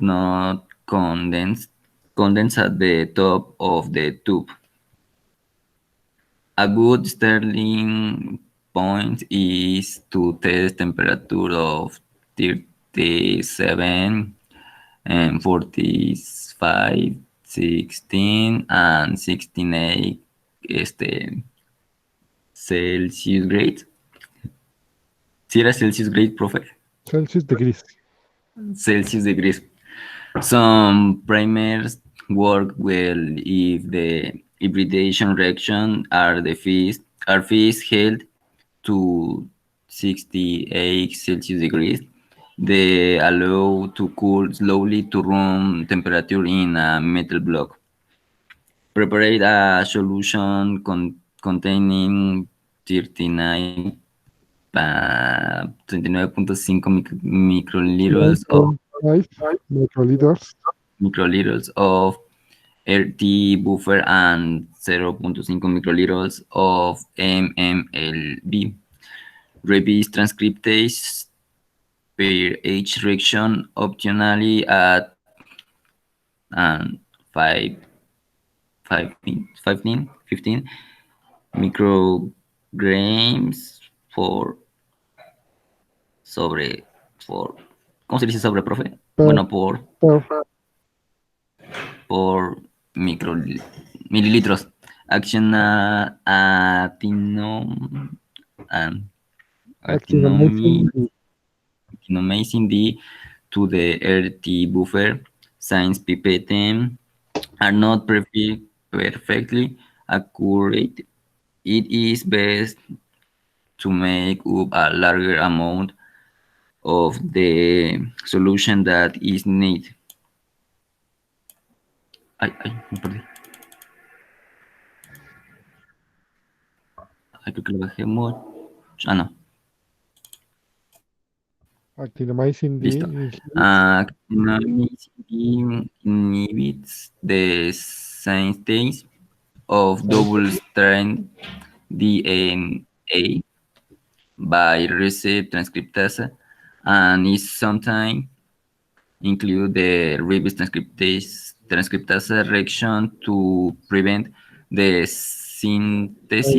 not condense at the top of the tube. A good starting point is to test temperature of 37 and 45, 16 and 68 Celsius grade. ¿Sí era Celsius grade, profe? Sí. Celsius degrees. Celsius degrees. Some primers work well if the hybridization reaction are fees held to 68 Celsius degrees. They allow to cool slowly to room temperature in a metal block. Prepare a solution containing 39.5 5 microliters. microliters of RT buffer and 0.5 microliters of MMLB. Revised transcriptase per each reaction optionally at and 15 micrograms por sobre por ¿cómo se dice sobre, profe? Per, Bueno, per, por mililitros. Action actinomycin B. actinomycin D to the RT buffer. Since pipette are not perfectly accurate, it is best to make up a larger amount of the solution that is needed. Me perdí. Creo que lo bajé mucho. No. Actinomycin D Listo. Actinomycin inhibits the synthase of double-strand DNA by reset transcriptase and is sometimes include the reverse transcriptase reaction to prevent the synthesis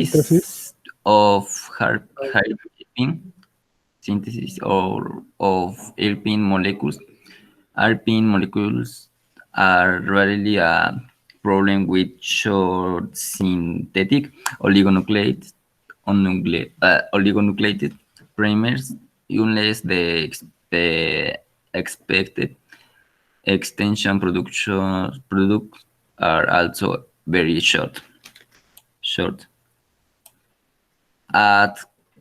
of hairpin molecules. Hairpin molecules are rarely a problem with short synthetic oligonucleated primers unless the expected extension products are also very short. Add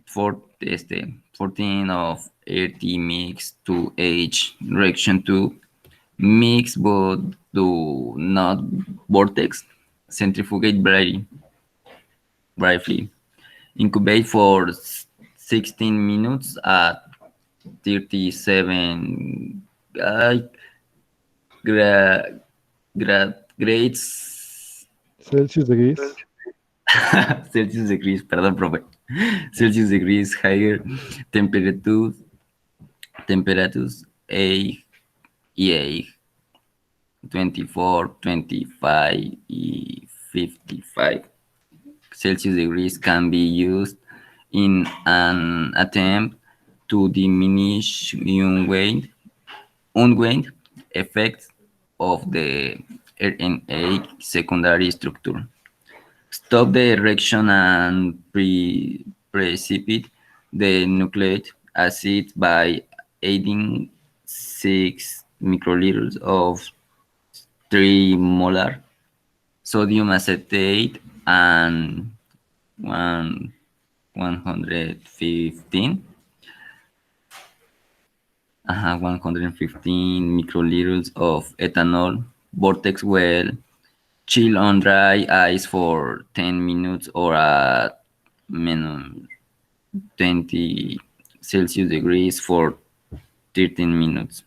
14 of RT mix to each reaction to mix but do not vortex. Centrifugate briefly. Incubate for 16 minutes at 37 grades Celsius degrees. Celsius degrees, perdón, profe. Celsius degrees higher temperatures A y A 24, 25 y 55 Celsius degrees can be used in an attempt to diminish unwanted effects of the RNA secondary structure. Stop the reaction and precipitate the nucleic acid by adding 6 microliters of 3 molar sodium acetate and 115 microliters of ethanol. Vortex well. Chill on dry ice for 10 minutes or at -20 Celsius degrees for 13 minutes.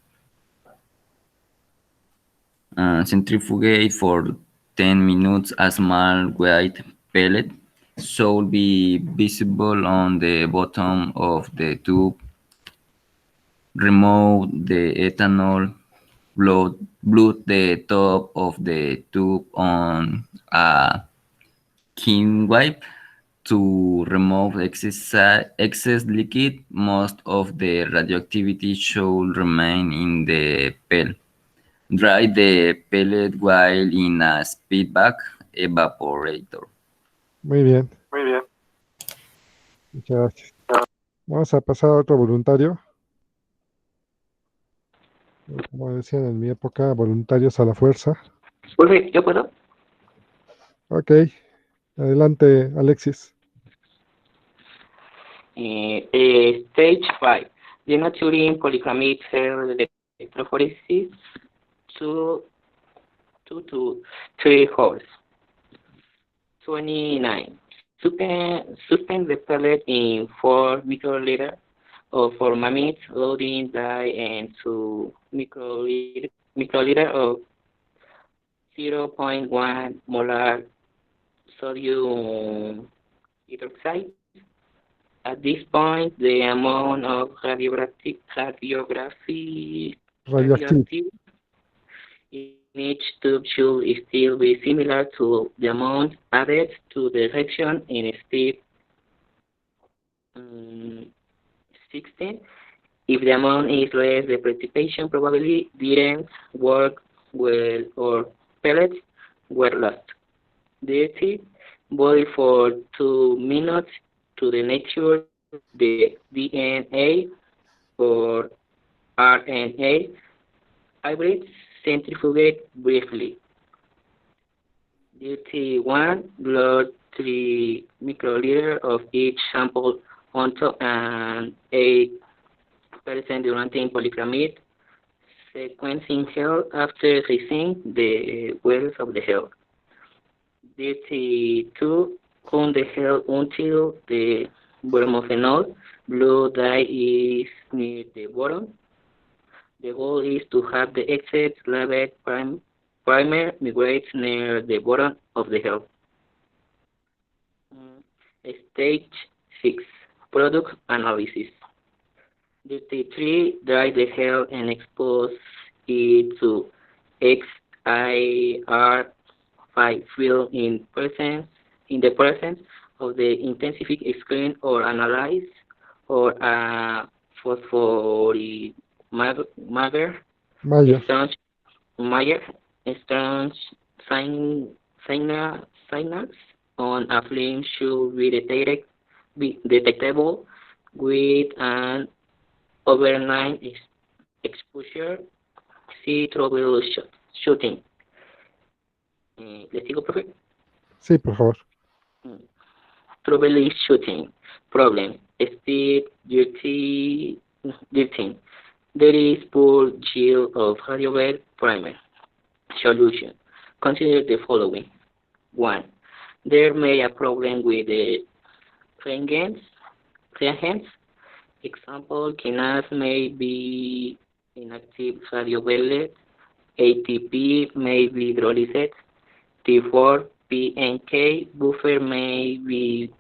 Centrifugate for 10 minutes. A small white pellet should be visible on the bottom of the tube. Remove the ethanol. Blow the top of the tube on a clean wipe to remove excess liquid. Most of the radioactivity should remain in the pellet. Dry the pellet while in a speedback evaporator. Muy bien. Muchas gracias. Vamos a pasar a otro voluntario. como decían en mi época, voluntarios a la fuerza. Profe, ¿yo puedo? Ok, adelante, Alexis. Stage 5. Denaturing polychromate cell electrophoresis 2, 2 to 3 holes. 29. Suspend the pellet in 4 microliter of formamide, loading dye and 2 microliter of 0.1 molar sodium hydroxide. At this point, the amount of Radioactive. radioactive in each tube should still be similar to the amount added to the reaction in step 16. If the amount is less, the precipitation probably didn't work well or pellets were lost. Dirty, boil for 2 minutes to denature the DNA or RNA. Hybrids centrifugate briefly. Duty 1, load 3 microliter of each sample onto an 8% Durantin polychromate sequencing gel after freezing the wells of the gel. Duty 2, cool the gel until the bromophenol blue dye is near the bottom. The goal is to have the excess labeled primer migrate near the bottom of the gel. Stage 6, product analysis. Duty 3, dry the gel and expose it to XIR5 film in the presence of the intensific screen or analyze or a phosphorimager Maya. Mayer strange signals on a film should be detectable with an overnight exposure. See troubleshooting. ¿Les digo, profe? Sí, por favor. Troubleshooting. Problem. Speed, dirty. There is poor yield of radiobel primer. Solution. Consider the following. 1. There may be a problem with the reagents. Example, kinase may be inactive radiobellet. ATP may be hydrolyzed. T4, P, and K buffer may be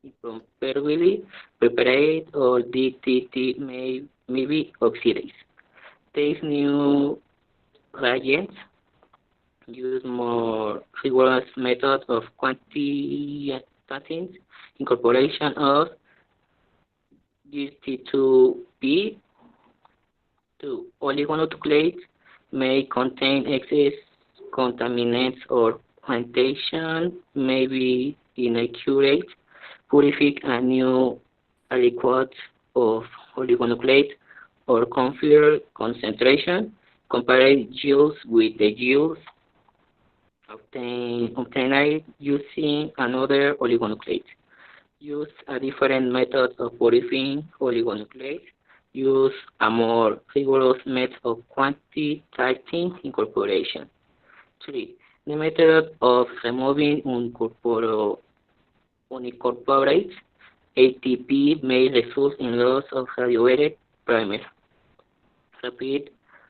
improperly prepared or DTT may be oxidized. These new reagents use more rigorous method of quantitative incorporation of GT2P to oligonucleotides may contain excess contaminants or plantation may be inaccurate. Purify a new aliquot of oligonucleotide or configure concentration. Compare yields with the yields obtained using another oligonucleotide. Use a different method of purifying oligonucleotides. Use a more rigorous method of quantitative incorporation. 3. The method of removing unincorporated ATP may result in loss of radioactive primer. Repeat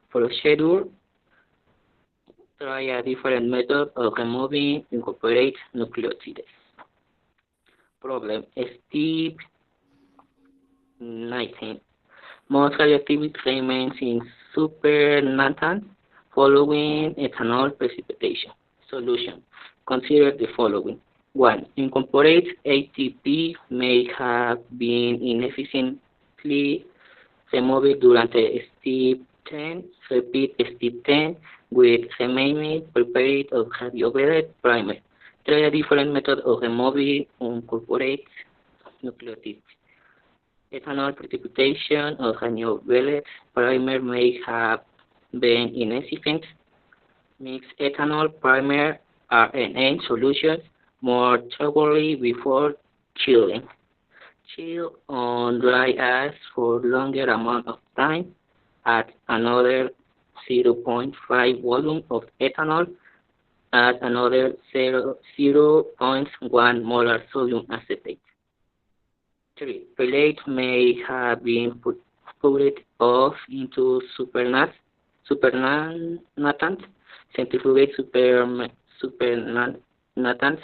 procedure. Try a different method of removing incorporated nucleotides. Problem. Step 19. Most radioactivity remains in supernatant following ethanol precipitation. Solution. Consider the following. 1. Incorporated ATP may have been inefficiently removed during step 10. Repeat step 10 with remaining prepared of radioactive primer. Try a different method of removing unincorporated nucleotides. Ethanol precipitation of radioactive primer may have being inefficient. Mix ethanol primer RNA solutions more thoroughly before chilling. Chill on dry ice for longer amount of time. Add another 0.5 volume of ethanol. Add another 0.1 molar sodium acetate. 3. Pellets may have been put off into supernatant, centrifugate supernatant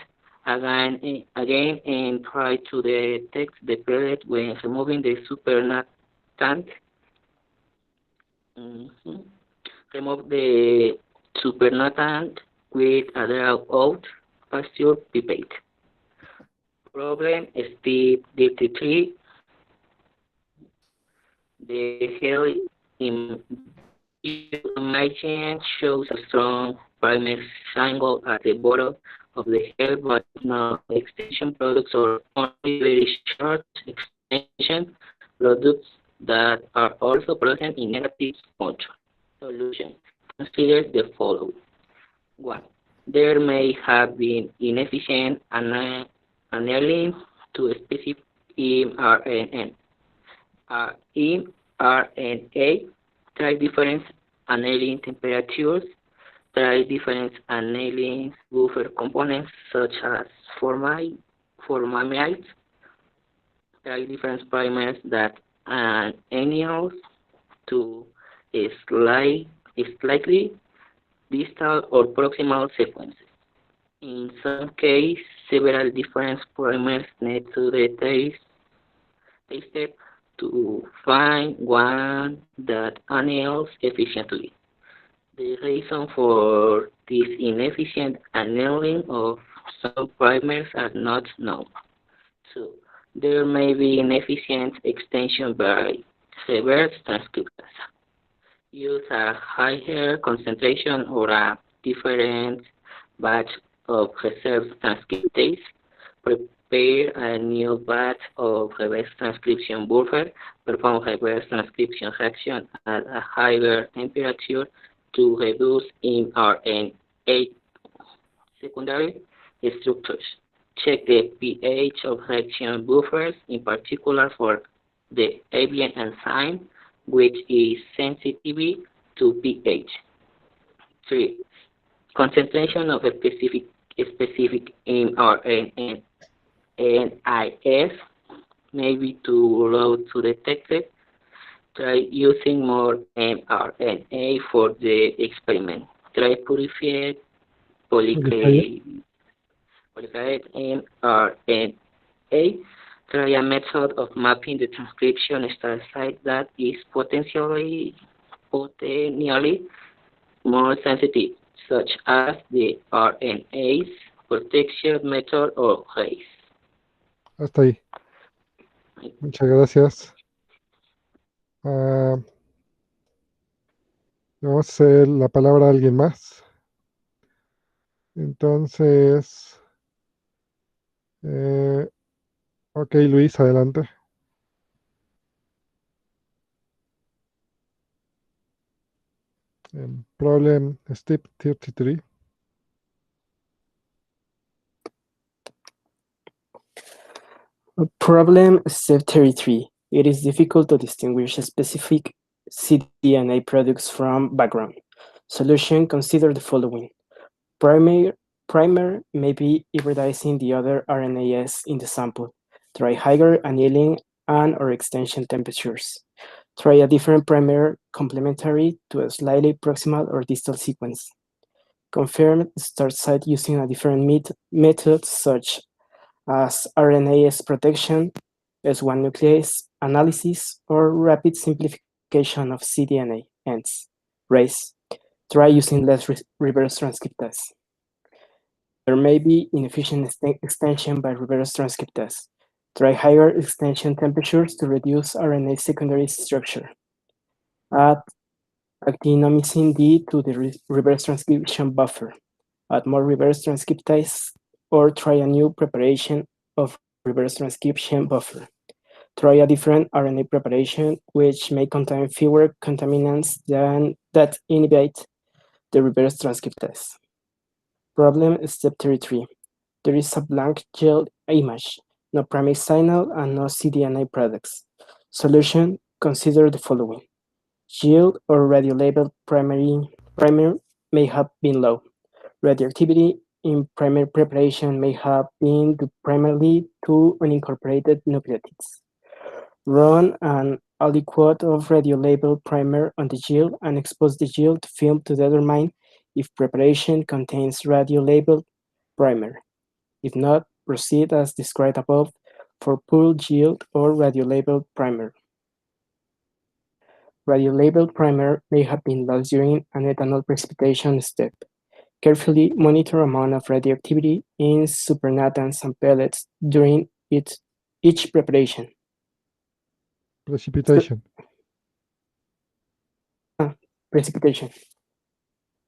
again and try to detect the pellet when removing the supernatant. Remove the supernatant with a draw-out pasture pipette. Problem step 33. The hell imagine shows a strong primary angle at the bottom of the hair, but no extension products or only very short extension products that are also present in negative control. Solution. Consider the following. 1. There may have been inefficient annealing to a specific mRNA. mRNA, try different annealing temperatures, try different annealing buffer components such as formamides, try different primers that anneal to a slightly distal or proximal sequences. In some cases, several different primers need to be tested to find one that anneals efficiently. The reason for this inefficient annealing of some primers are not known. So, there may be inefficient extension by reverse transcriptase. Use a higher concentration or a different batch of reserve transcriptase. Prepare a new batch of reverse transcription buffer. Perform reverse transcription reaction at a higher temperature to reduce mRNA secondary structures. Check the pH of reaction buffers, in particular for the avian enzyme, which is sensitive to pH. 3. Concentration of a specific mRNA NIS may be too low to detect it. Try using more mRNA for the experiment. Try purified polyclonal mRNA. Try a method of mapping the transcription start site that is potentially more sensitive, such as the RNase protection method or RACE. Hasta ahí. Muchas gracias. Vamos a hacer la palabra a alguien más. Entonces, ok, Luis, adelante. Problem step 33. Problem step 33. It is difficult to distinguish specific cDNA products from background. Solution, consider the following. Primer may be hybridizing the other RNAs in the sample. Try higher annealing and or extension temperatures. Try a different primer complementary to a slightly proximal or distal sequence. Confirm start site using a different method such as RNase protection, S1 nuclease analysis, or rapid simplification of cDNA ends, RACE. Try using less reverse transcriptase. There may be inefficient extension by reverse transcriptase. Try higher extension temperatures to reduce RNA secondary structure. Add actinomycin D to the reverse transcription buffer. Add more reverse transcriptase or try a new preparation of reverse transcription buffer. Try a different RNA preparation which may contain fewer contaminants than that inhibit the reverse transcriptase. Problem step 33. There is a blank gel image, no primary signal, and no cDNA products. Solution: consider the following. Yield or radiolabeled primer may have been low. Radioactivity in primer preparation may have been due primarily to unincorporated nucleotides. Run an aliquot of radiolabeled primer on the yield and expose the yield to film to determine if preparation contains radiolabeled primer. If not, proceed as described above for poor yield or radiolabeled primer. Radiolabeled primer may have been lost during an ethanol precipitation step. Carefully monitor amount of radioactivity in supernatants and pellets during each preparation. Precipitation. Precipitation.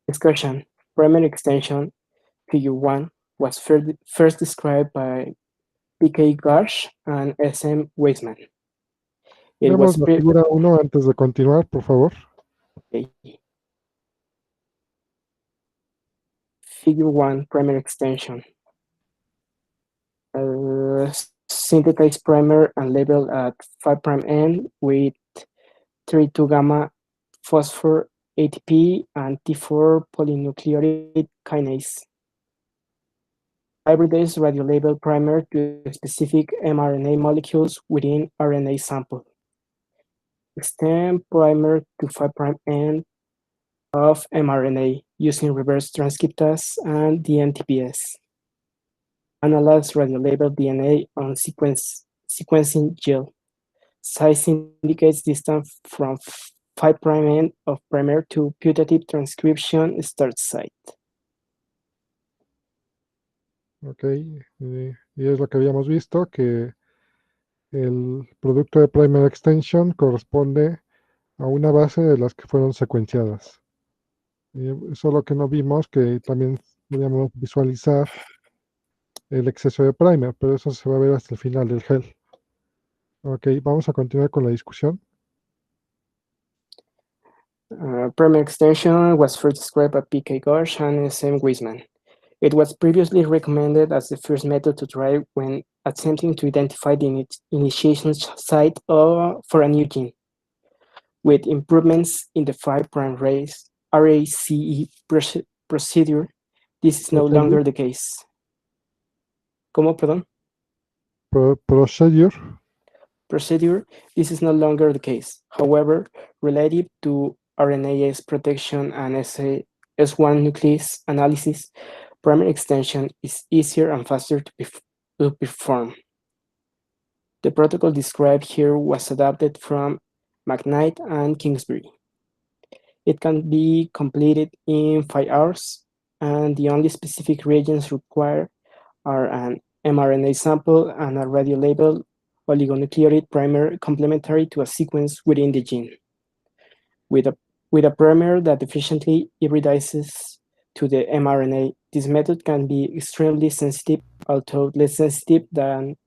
Discussion. Primer extension, figure 1, was first described by P.K. Garsh and S.M. Weisman. It was Vemos la figura 1 antes de continuar, por favor. okay. Figure 1, primer extension. Synthesized primer and labeled at 5' N with 32 gamma phosphor ATP and T4 polynucleotide kinase. Hybridize radiolabeled primer to specific mRNA molecules within RNA sample. Extend primer to 5' N of mRNA using reverse transcriptase and DNTPS. Analyze radiolabeled DNA on sequencing gel. Size indicates distance from 5' N of primer to putative transcription start site. Ok, y es lo que habíamos visto, que el producto de primer extension corresponde a una base de las que fueron secuenciadas. Y eso es lo que no vimos, que también podíamos visualizar el exceso de primer, pero eso se va a ver hasta el final del gel. Ok, vamos a continuar con la discusión. Primer extension was first described by P.K. Garsh and S.M. Weisman. It was previously recommended as the first method to try when attempting to identify the initiation site for a new gene. With improvements in the 5' RACE procedure, this is no longer the case. ¿Cómo, perdón? Procedure, this is no longer the case. However, relative to RNase protection and S1 nuclease analysis, primer extension is easier and faster to perform. The protocol described here was adapted from McKnight and Kingsbury. It can be completed in 5 hours, and the only specific reagents required are an mRNA sample and a radiolabeled oligonucleotide primer complementary to a sequence within the gene. With a primer that efficiently hybridizes to the mRNA, this method can be extremely sensitive, although less sensitive than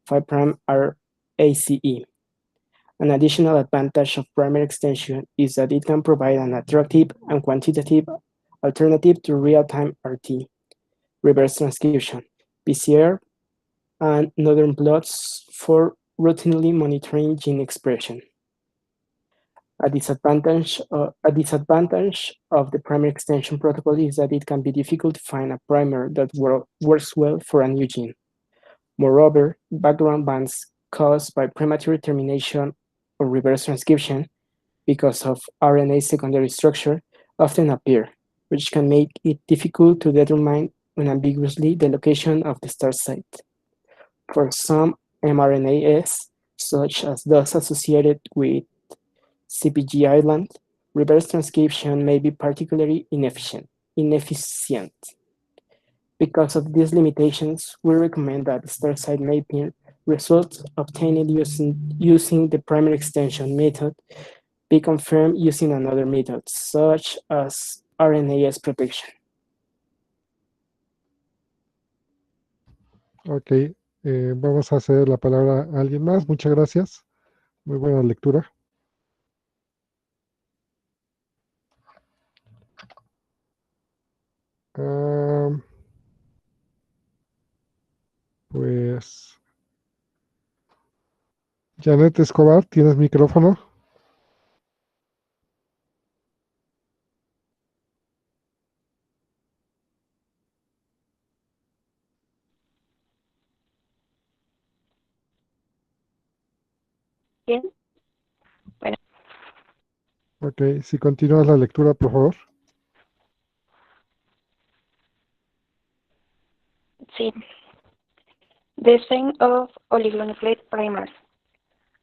5' RACE. An additional advantage of primer extension is that it can provide an attractive and quantitative alternative to real-time RT, reverse transcription, PCR, and northern blots for routinely monitoring gene expression. A disadvantage of the primer extension protocol is that it can be difficult to find a primer that works well for a new gene. Moreover, background bands caused by premature termination or reverse transcription because of RNA secondary structure often appear, which can make it difficult to determine unambiguously the location of the start site. For some mRNAs, such as those associated with CpG island, reverse transcription may be particularly inefficient. Because of these limitations, we recommend that the start site mapping results obtained using the primer extension method be confirmed using another method, such as RNase protection. Ok, vamos a ceder la palabra a alguien más. Muchas gracias. Muy buena lectura. Am, pues, Janet Escobar, ¿tienes micrófono? Bien. Bueno, Ok, si continúas la lectura, por favor. sí. Design of oligonucleotide primers.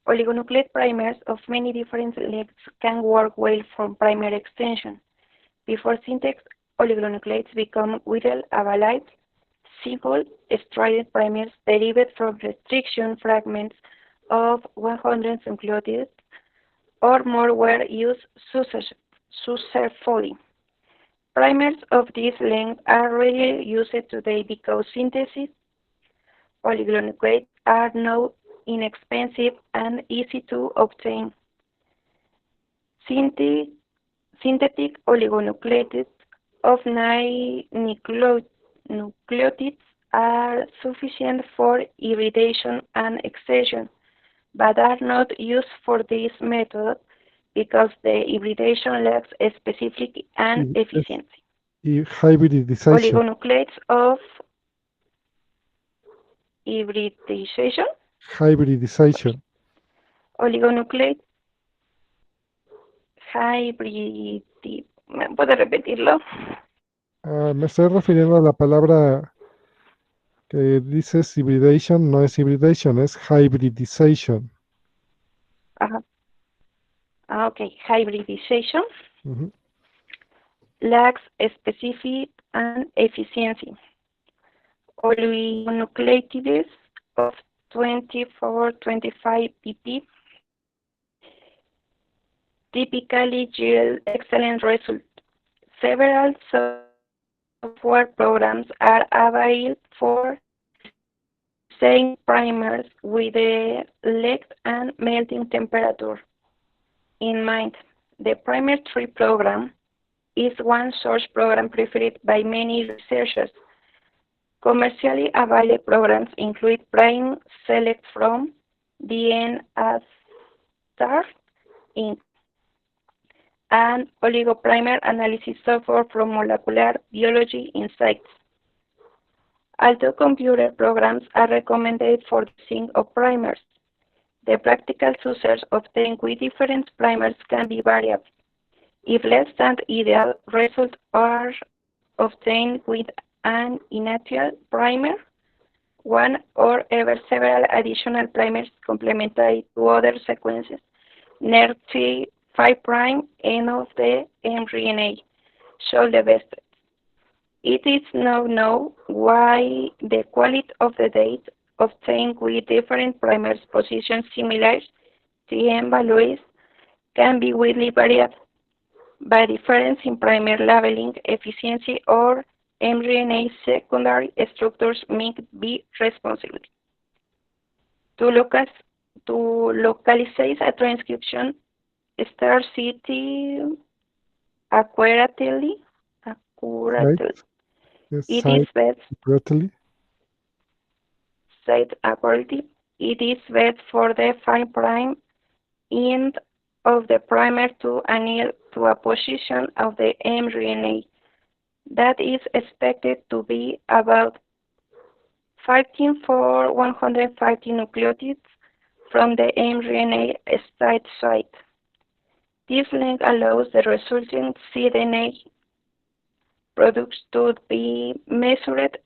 Oligonucleotide primers of many different lengths can work well for primer extension. Before syntax, oligonucleotides become widely available, simple, stranded primers derived from restriction fragments of 100 nucleotides or more were used successfully. Primers of this length are rarely used today because synthesis oligonucleotides are now inexpensive and easy to obtain. Synthetic oligonucleotides of 9 nucleotides are sufficient for hybridization and extension, but are not used for this method because the hybridization lacks specificity and efficiency. Y hybridization. Oligonucleotides of hybridization. Hybridization. Oligonucleotides ¿Puedo repetirlo? Me estoy refiriendo a la palabra que dices hybridization, no es hybridization, es hybridization. Ajá. Ok. Hybridization Ujú. lacks specificity and efficiency. Oligonucleotides of 24-25 pp typically yield excellent results. Several software programs are available for designing primers with the length and melting temperature in mind. The Primer 3 program is one source program preferred by many researchers. Commercially available programs include Prime Select from DNASTAR Inc. and oligoprimer analysis software from Molecular Biology Insights. Although computer programs are recommended for the design of primers, the practical success obtained with different primers can be variable. If less than ideal results are obtained with an initial primer, one or ever several additional primers complementary to other sequences near the 5' end of the mRNA show the best. It is now known why the quality of the data obtained with different primers positioned similar TM values can be widely varied by difference in primer labeling efficiency or mRNA secondary structures may be responsible. To localize a transcription, star city accurately. Right? Yes, It is best accurately. said accurately. It is best for the 5' end of the primer to anneal to a position of the mRNA that is expected to be about 15 for 150 nucleotides from the mRNA start site. This length allows the resulting cDNA products to be measured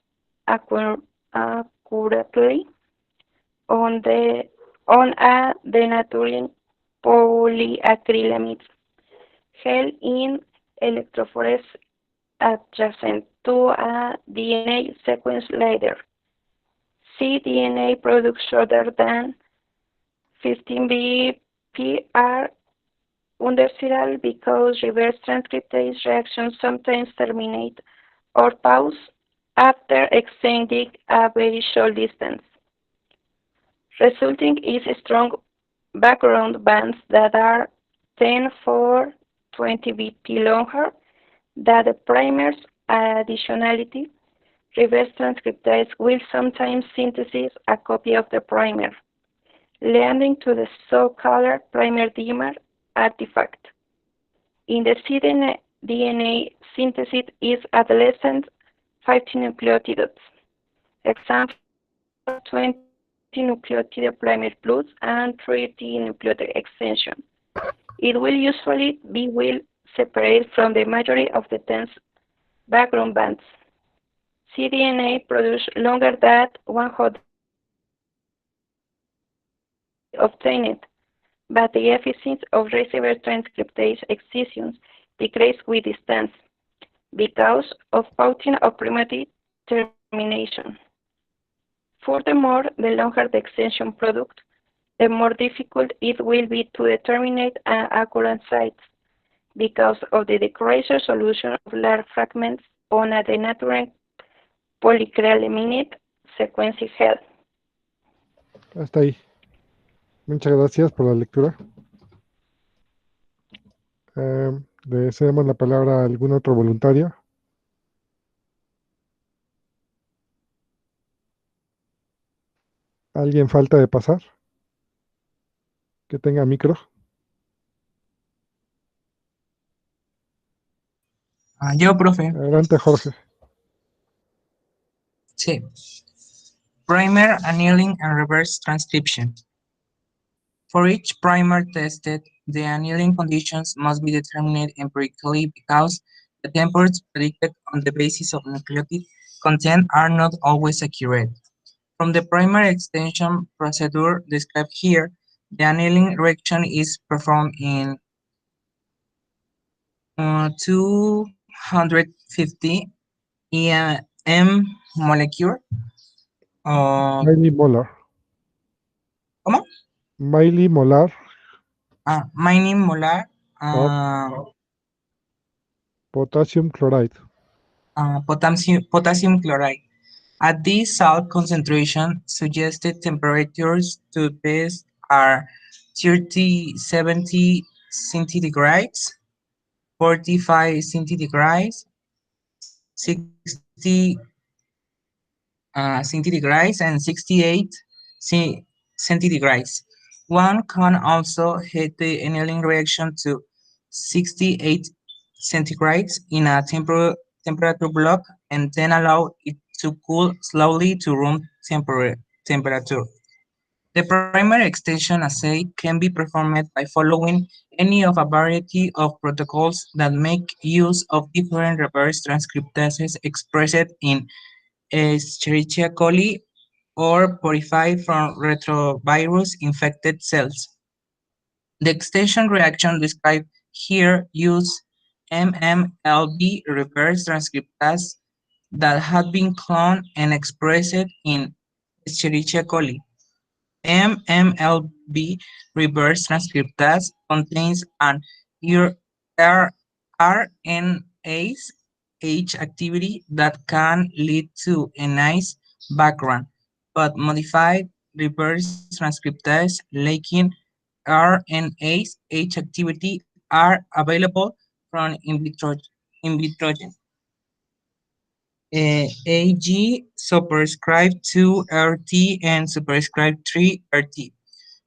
accurately on a denaturing polyacrylamide held in electrophoresis adjacent to a DNA sequence later. cDNA products shorter than 15 bp are undesirable because reverse transcriptase reactions sometimes terminate or pause after extending a very short distance. Resulting is strong background bands that are 10 for 20 bp longer than the primers additionality, reverse transcriptase will sometimes synthesize a copy of the primer, leading to the so-called primer dimer artifact. In the cDNA synthesis is adolescent 50 nucleotides. Example 20 nucleotide primer plus and 30 nucleotide extension. It will usually be well separated from the majority of the dense background bands. cDNA produces longer than 100 obtained, but the efficiency of reverse transcriptase excisions decreases with distance because of pausing of primitive termination. Furthermore, the longer the extension product, the more difficult it will be to determine an accurate size because of the decreased resolution of large fragments on a denatured polycromate sequence head. Hasta ahí. Muchas gracias por la lectura. Le cedemos la palabra a algún otro voluntario. ¿Alguien falta de pasar? Que tenga micro. Yo, profe. Adelante, Jorge. Sí. Primer, annealing, and reverse transcription. For each primer tested, the annealing conditions must be determined empirically because the temperatures predicted on the basis of nucleotide content are not always accurate. From the primer extension procedure described here, the annealing reaction is performed in 250 m molecule. Miley molar. ¿Cómo? Miley molar. Mining molar. Potassium chloride. Potassium chloride. At this salt concentration, suggested temperatures to test are 70 centigrades, 45 centigrades, 60 centigrades, and 68 centigrades. One can also heat the annealing reaction to 68 centigrades in a temperature block and then allow it to cool slowly to room temperature. The primer extension assay can be performed by following any of a variety of protocols that make use of different reverse transcriptases expressed in Escherichia coli or purified from retrovirus infected cells. The extension reaction described here use MMLB reverse transcriptase that had been cloned and expressed in Escherichia coli. MMLB reverse transcriptase contains an RNase H activity that can lead to a nice background, but modified reverse transcriptase lacking RNase H activity are available from in vitro. AG superscribed 2RT and superscribed 3RT.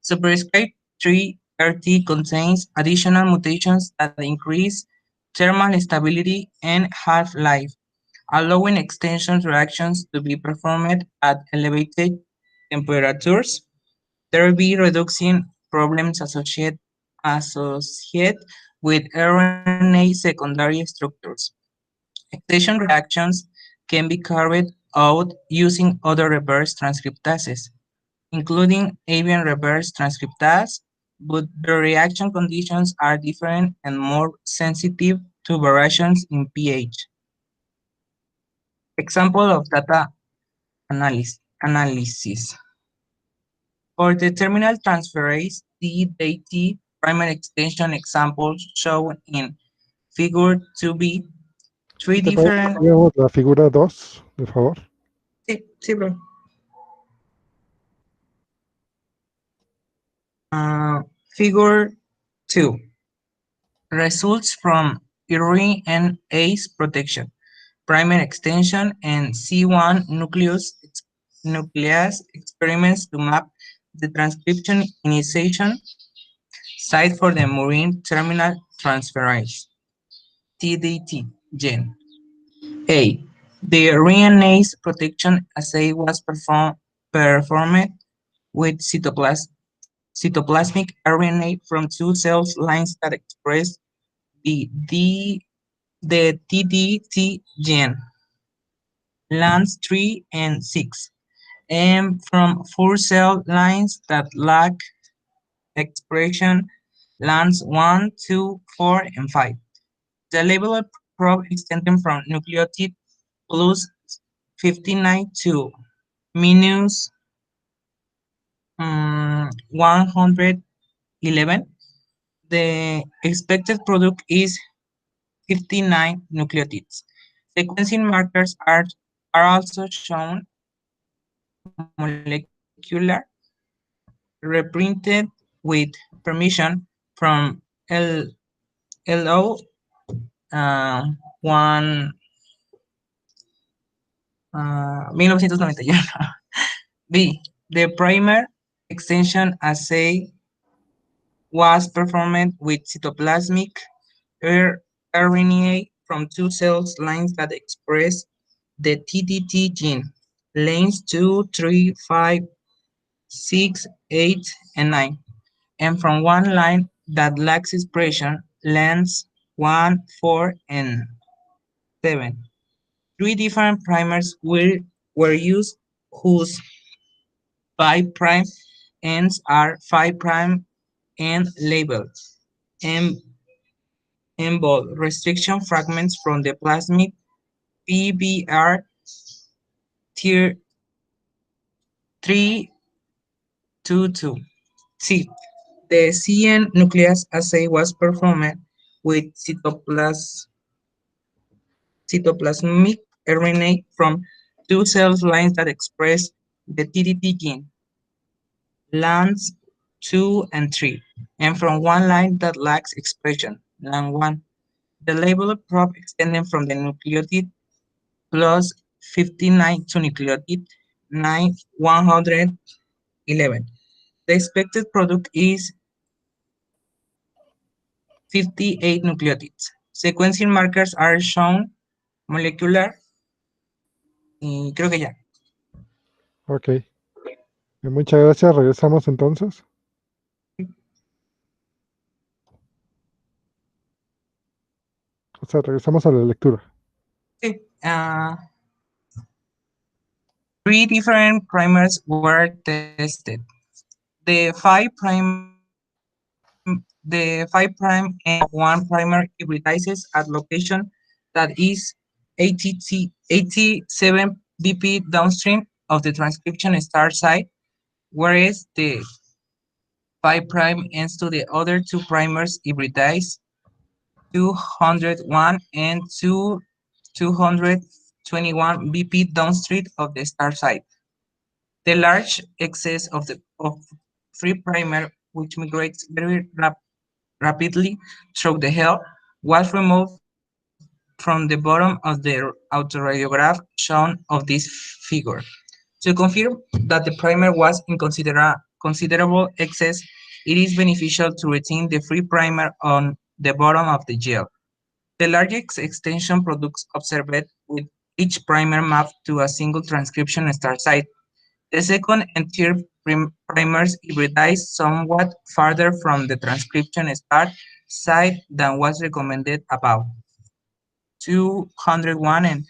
Superscribed 3RT contains additional mutations that increase thermal stability and half-life, allowing extension reactions to be performed at elevated temperatures, thereby reducing problems associated with RNA secondary structures. Extension reactions can be carried out using other reverse transcriptases, including avian reverse transcriptase, but the reaction conditions are different and more sensitive to variations in pH. Example of data analysis. For the terminal transferase TDT primer extension examples shown in figure 2b, three different... Veamos la figura 2, por favor. Sí, bro. Figure 2. Results from urine and ACE protection. primer extension, and C1 nucleus experiments to map the transcription initiation site for the murine terminal transferase (TDT) gene. A. The RNase protection assay was performed with cytoplasmic RNA from two cell lines that express the, the, the TDT gene, lands 3 and 6, and from four cell lines that lack expression, lands 1, 2, 4, and 5. The labeled probe extending from nucleotide plus 59 to minus 111. The expected product is 59 nucleotides. Sequencing markers are also shown molecular, reprinted with permission from LO 1 1991. B. The primer extension assay was performed with cytoplasmic RNA from two cell lines that express the TDT gene, lanes 2, 3, 5, 6, 8, and 9, and from one line that lacks expression, lanes 1, 4, and 7. Three different primers were used whose 5' ends are 5' and labeled and bold restriction fragments from the plasmid PBR tier 322. C. The CN nucleus assay was performed with cytoplasmic RNA from two cell lines that express the TDT gene, lands 2 and 3, and from one line that lacks expression, land 1. The labeled probe extending from the nucleotide plus 59 to nucleotide 9 111. The expected product is 58 nucleotides. Sequencing markers are shown molecular y creo que ya. Ok. Muchas gracias. Regresamos entonces. O sea, regresamos a la lectura. Sí. Three different primers were tested. The 5' and one primer hybridizes at location that is 87 BP downstream of the transcription start site, whereas the 5' ends to the other two primers hybridize 201 and 221 BP downstream of the start site. The large excess of free primer, which migrates very rapidly through the hull, was removed from the bottom of the autoradiograph shown of this figure. To confirm that the primer was in considerable excess, it is beneficial to retain the free primer on the bottom of the gel. The largest extension products observed with each primer mapped to a single transcription start site. The second and third primers hybridize somewhat farther from the transcription start site than was recommended above. 201 and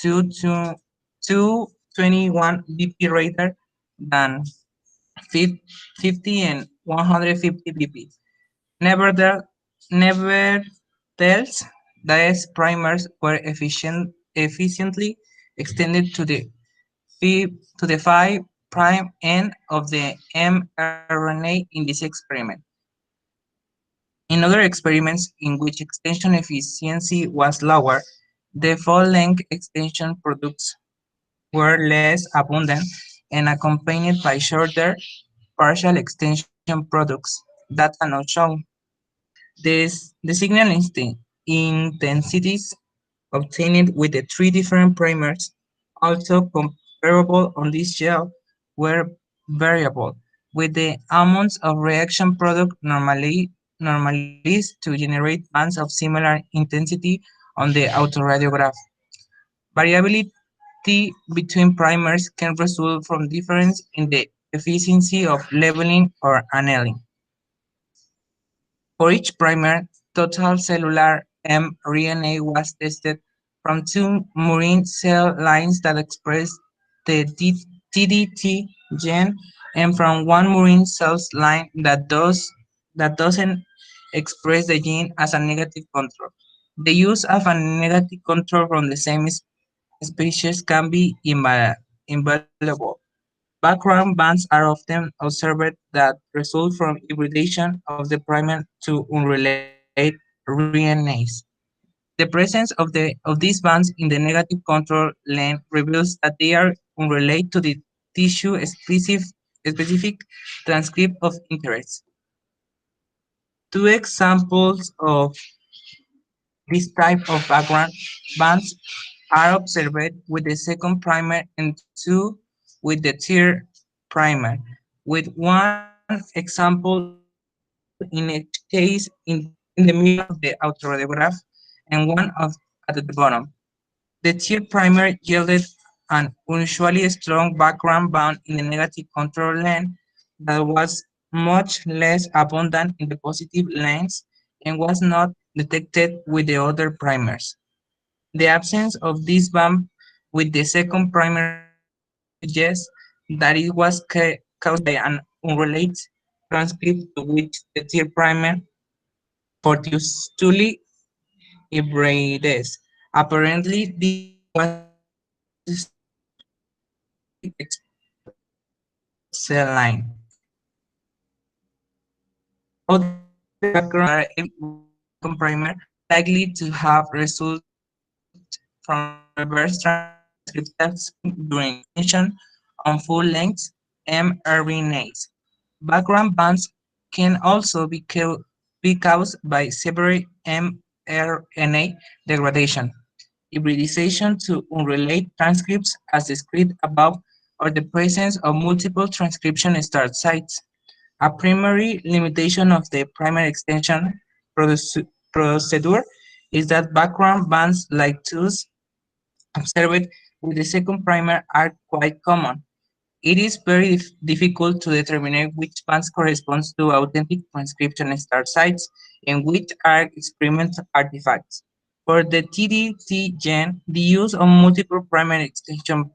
221 BP rather than 50 and 150 BP. Nevertheless, these primers were efficiently extended to the 5' end of the mRNA in this experiment. In other experiments in which extension efficiency was lower, the full-length extension products were less abundant and accompanied by shorter partial extension products. Data not shown. The signal intensities obtained with the three different primers, also comparable on this gel, were variable, with the amounts of reaction product normalized to generate bands of similar intensity on the autoradiograph. Variability between primers can result from difference in the efficiency of leveling or annealing. For each primer, total cellular mRNA was tested from two murine cell lines that express the TDT gene and from one murine cell line that doesn't express the gene as a negative control. The use of a negative control from the same species can be invaluable. Background bands are often observed that result from hybridization of the primer to unrelated RNAs. The presence of these bands in the negative control lane reveals that they are unrelated to the specific transcript of interest. Two examples of this type of background bands are observed with the second primer and two with the third primer, with one example in each case in the middle of the autoradiograph and one at the bottom. The third primer yielded an unusually strong background bound in the negative control lane that was much less abundant in the positive lanes and was not detected with the other primers. The absence of this bump with the second primer suggests that it was caused by an unrelated transcript to which the third primer fortuitously hybrides. Apparently, this gene was expressed specifically on the third cell line. Other background are heavy with the second primer, likely to have resulted from reverse transcriptase during extension on full-length mRNAs. Background bands can also be caused by severe mRNA degradation, hybridization to unrelated transcripts as described above, or the presence of multiple transcription start sites. A primary limitation of the primary extension procedure is that background bands like those observed with the second primer are quite common. It is very difficult to determine which bands correspond to authentic transcription start sites and which are experimental artifacts. For the TDT gene, the use of multiple primary extension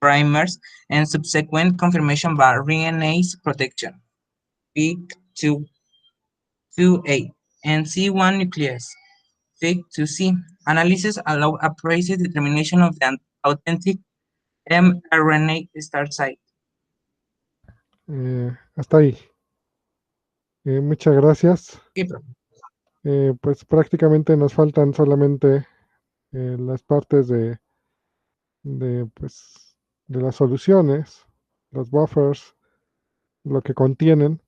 primers and subsequent confirmation by RNase protection, PIC2 2A, and C1 nuclease, FIC2C. Analysis allow a precise determination of the authentic mRNA start site. Hasta ahí. Muchas gracias. Okay, profe. Pues prácticamente nos faltan solamente las partes pues, de las soluciones, los buffers, lo que contienen.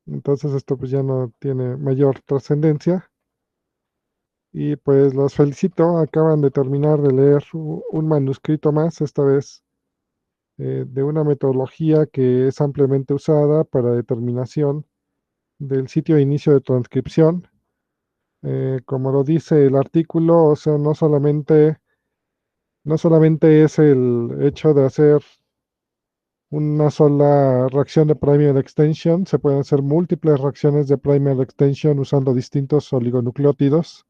Entonces esto pues ya no tiene mayor trascendencia. Y pues los felicito, acaban de terminar de leer un manuscrito más, esta vez de una metodología que es ampliamente usada para determinación del sitio de inicio de transcripción. Como lo dice el artículo, o sea, no solamente es el hecho de hacer una sola reacción de primer extension, se pueden hacer múltiples reacciones de primer extension usando distintos oligonucleótidos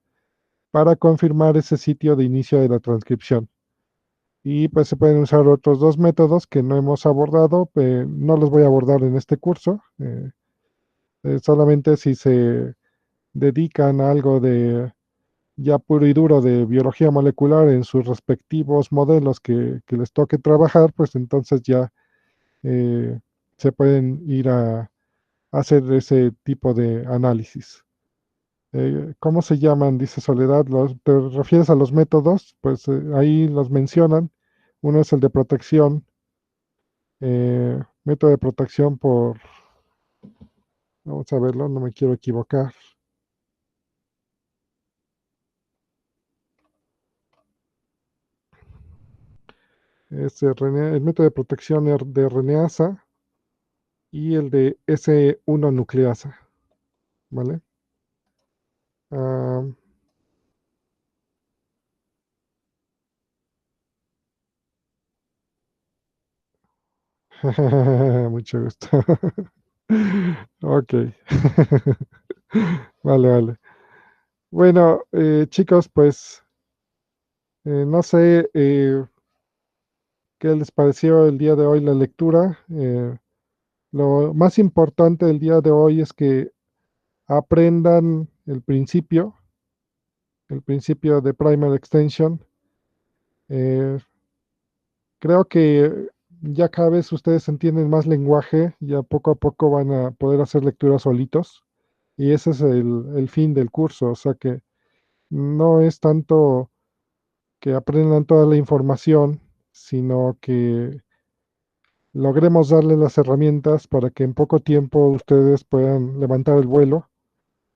para confirmar ese sitio de inicio de la transcripción. Y pues se pueden usar otros dos métodos que no hemos abordado, no los voy a abordar en este curso, solamente si se dedican a algo de ya puro y duro de biología molecular en sus respectivos modelos que les toque trabajar, pues entonces ya se pueden ir a hacer ese tipo de análisis. ¿Cómo se llaman? Dice Soledad. ¿Te refieres a los métodos? Pues ahí los mencionan. Uno es el de protección, método de protección vamos a verlo, no me quiero equivocar. Es el método de protección de RNasa y el de S1 nucleasa, ¿vale? Ah, mucho gusto. Ok. Vale, vale. Bueno, chicos, pues no sé qué les pareció el día de hoy la lectura. Lo más importante del día de hoy es que aprendan el principio de Primer Extension. Eh, Creo que ya cada vez ustedes entienden más lenguaje, ya poco a poco van a poder hacer lecturas solitos. Y ese es el fin del curso, o sea que no es tanto que aprendan toda la información, sino que logremos darles las herramientas para que en poco tiempo ustedes puedan levantar el vuelo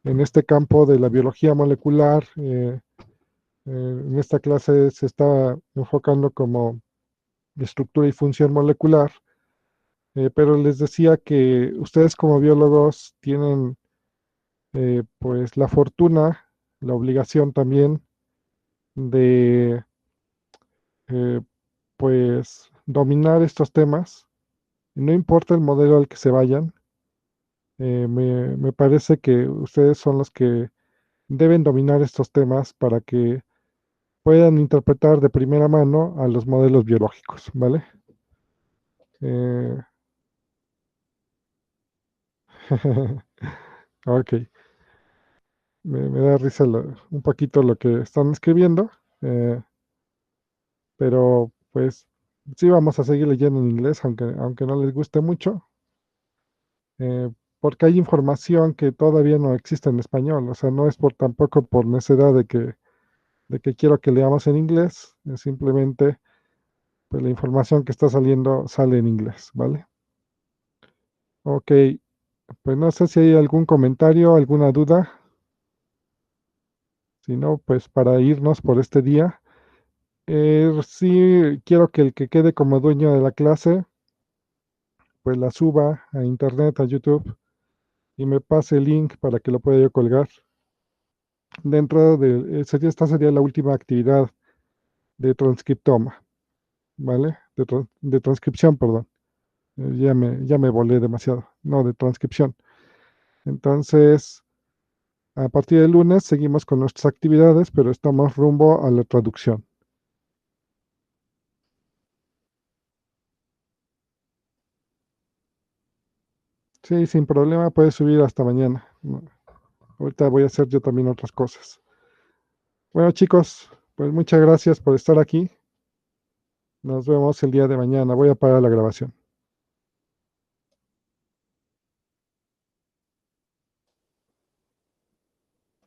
en este campo de la biología molecular. En esta clase se está enfocando como estructura y función molecular, pero les decía que ustedes como biólogos tienen pues la fortuna, la obligación también de eh, pues dominar estos temas. No importa el modelo al que se vayan, me parece que ustedes son los que deben dominar estos temas para que puedan interpretar de primera mano a los modelos biológicos, ¿vale? Eh, ok, me da risa un poquito lo que están escribiendo, eh, pero pues sí vamos a seguir leyendo en inglés, aunque no les guste mucho, eh, porque hay información que todavía no existe en español, o sea, no es tampoco por necesidad de que quiero que leamos en inglés, es simplemente pues la información que está saliendo sale en inglés, ¿vale? Ok, pues no sé si hay algún comentario, alguna duda. Si no, pues para irnos por este día, sí quiero que el que quede como dueño de la clase, pues la suba a internet, a YouTube, y me pase el link para que lo pueda yo colgar. Dentro de, esta sería la última actividad de transcriptoma, ¿vale? De transcripción, perdón. Ya me volé demasiado. No, de transcripción. Entonces, a partir del lunes seguimos con nuestras actividades, pero estamos rumbo a la traducción. Sí, sin problema, puedes subir hasta mañana. Ahorita voy a hacer yo también otras cosas. Bueno, chicos, pues muchas gracias por estar aquí. Nos vemos el día de mañana. Voy a parar la grabación.